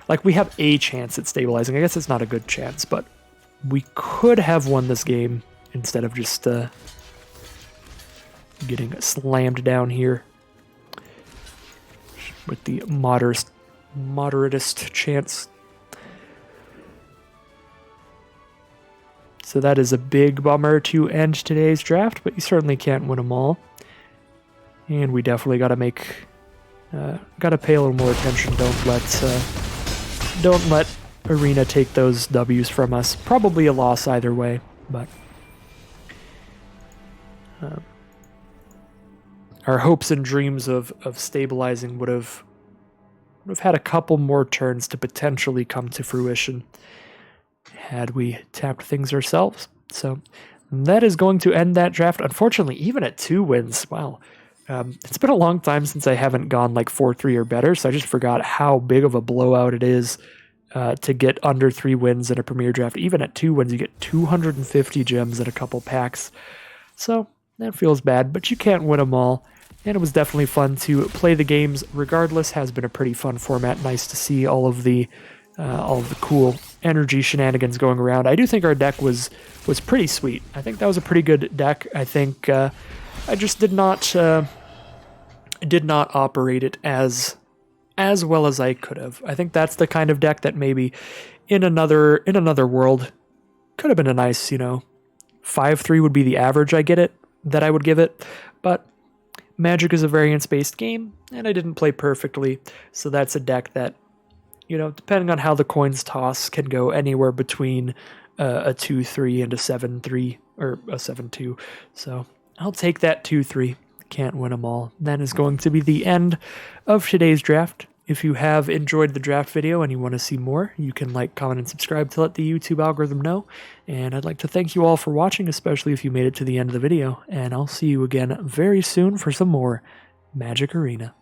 Like, we have a chance at stabilizing. I guess it's not a good chance, but we could have won this game instead of just getting slammed down here with the moderatest chance. So that is a big bummer to end today's draft, but you certainly can't win them all. And we definitely got to pay a little more attention. Don't let Arena take those W's from us. Probably a loss either way, but our hopes and dreams of stabilizing would have had a couple more turns to potentially come to fruition had we tapped things ourselves. So that is going to end that draft. Unfortunately, even at 2 wins, wow. It's been a long time since I haven't gone like 4-3 or better, so I just forgot how big of a blowout it is to get under 3 wins in a Premier Draft. Even at 2 wins, you get 250 gems in a couple packs. So that feels bad, but you can't win them all. And it was definitely fun to play the games regardless. Has been a pretty fun format. Nice to see all of the cool energy shenanigans going around. I do think our deck was pretty sweet. I think that was a pretty good deck. I think I just did not operate it as well as I could have. I think that's the kind of deck that maybe in another world could have been a nice, 5-3 would be the average I would give it, but Magic is a variance-based game, and I didn't play perfectly, so that's a deck that, depending on how the coins toss, can go anywhere between a 2-3 and a 7-3, or a 7-2, so I'll take that 2-3. Can't win them all. That is going to be the end of today's draft. If you have enjoyed the draft video and you want to see more, you can like, comment, and subscribe to let the YouTube algorithm know. And I'd like to thank you all for watching, especially if you made it to the end of the video. And I'll see you again very soon for some more Magic Arena.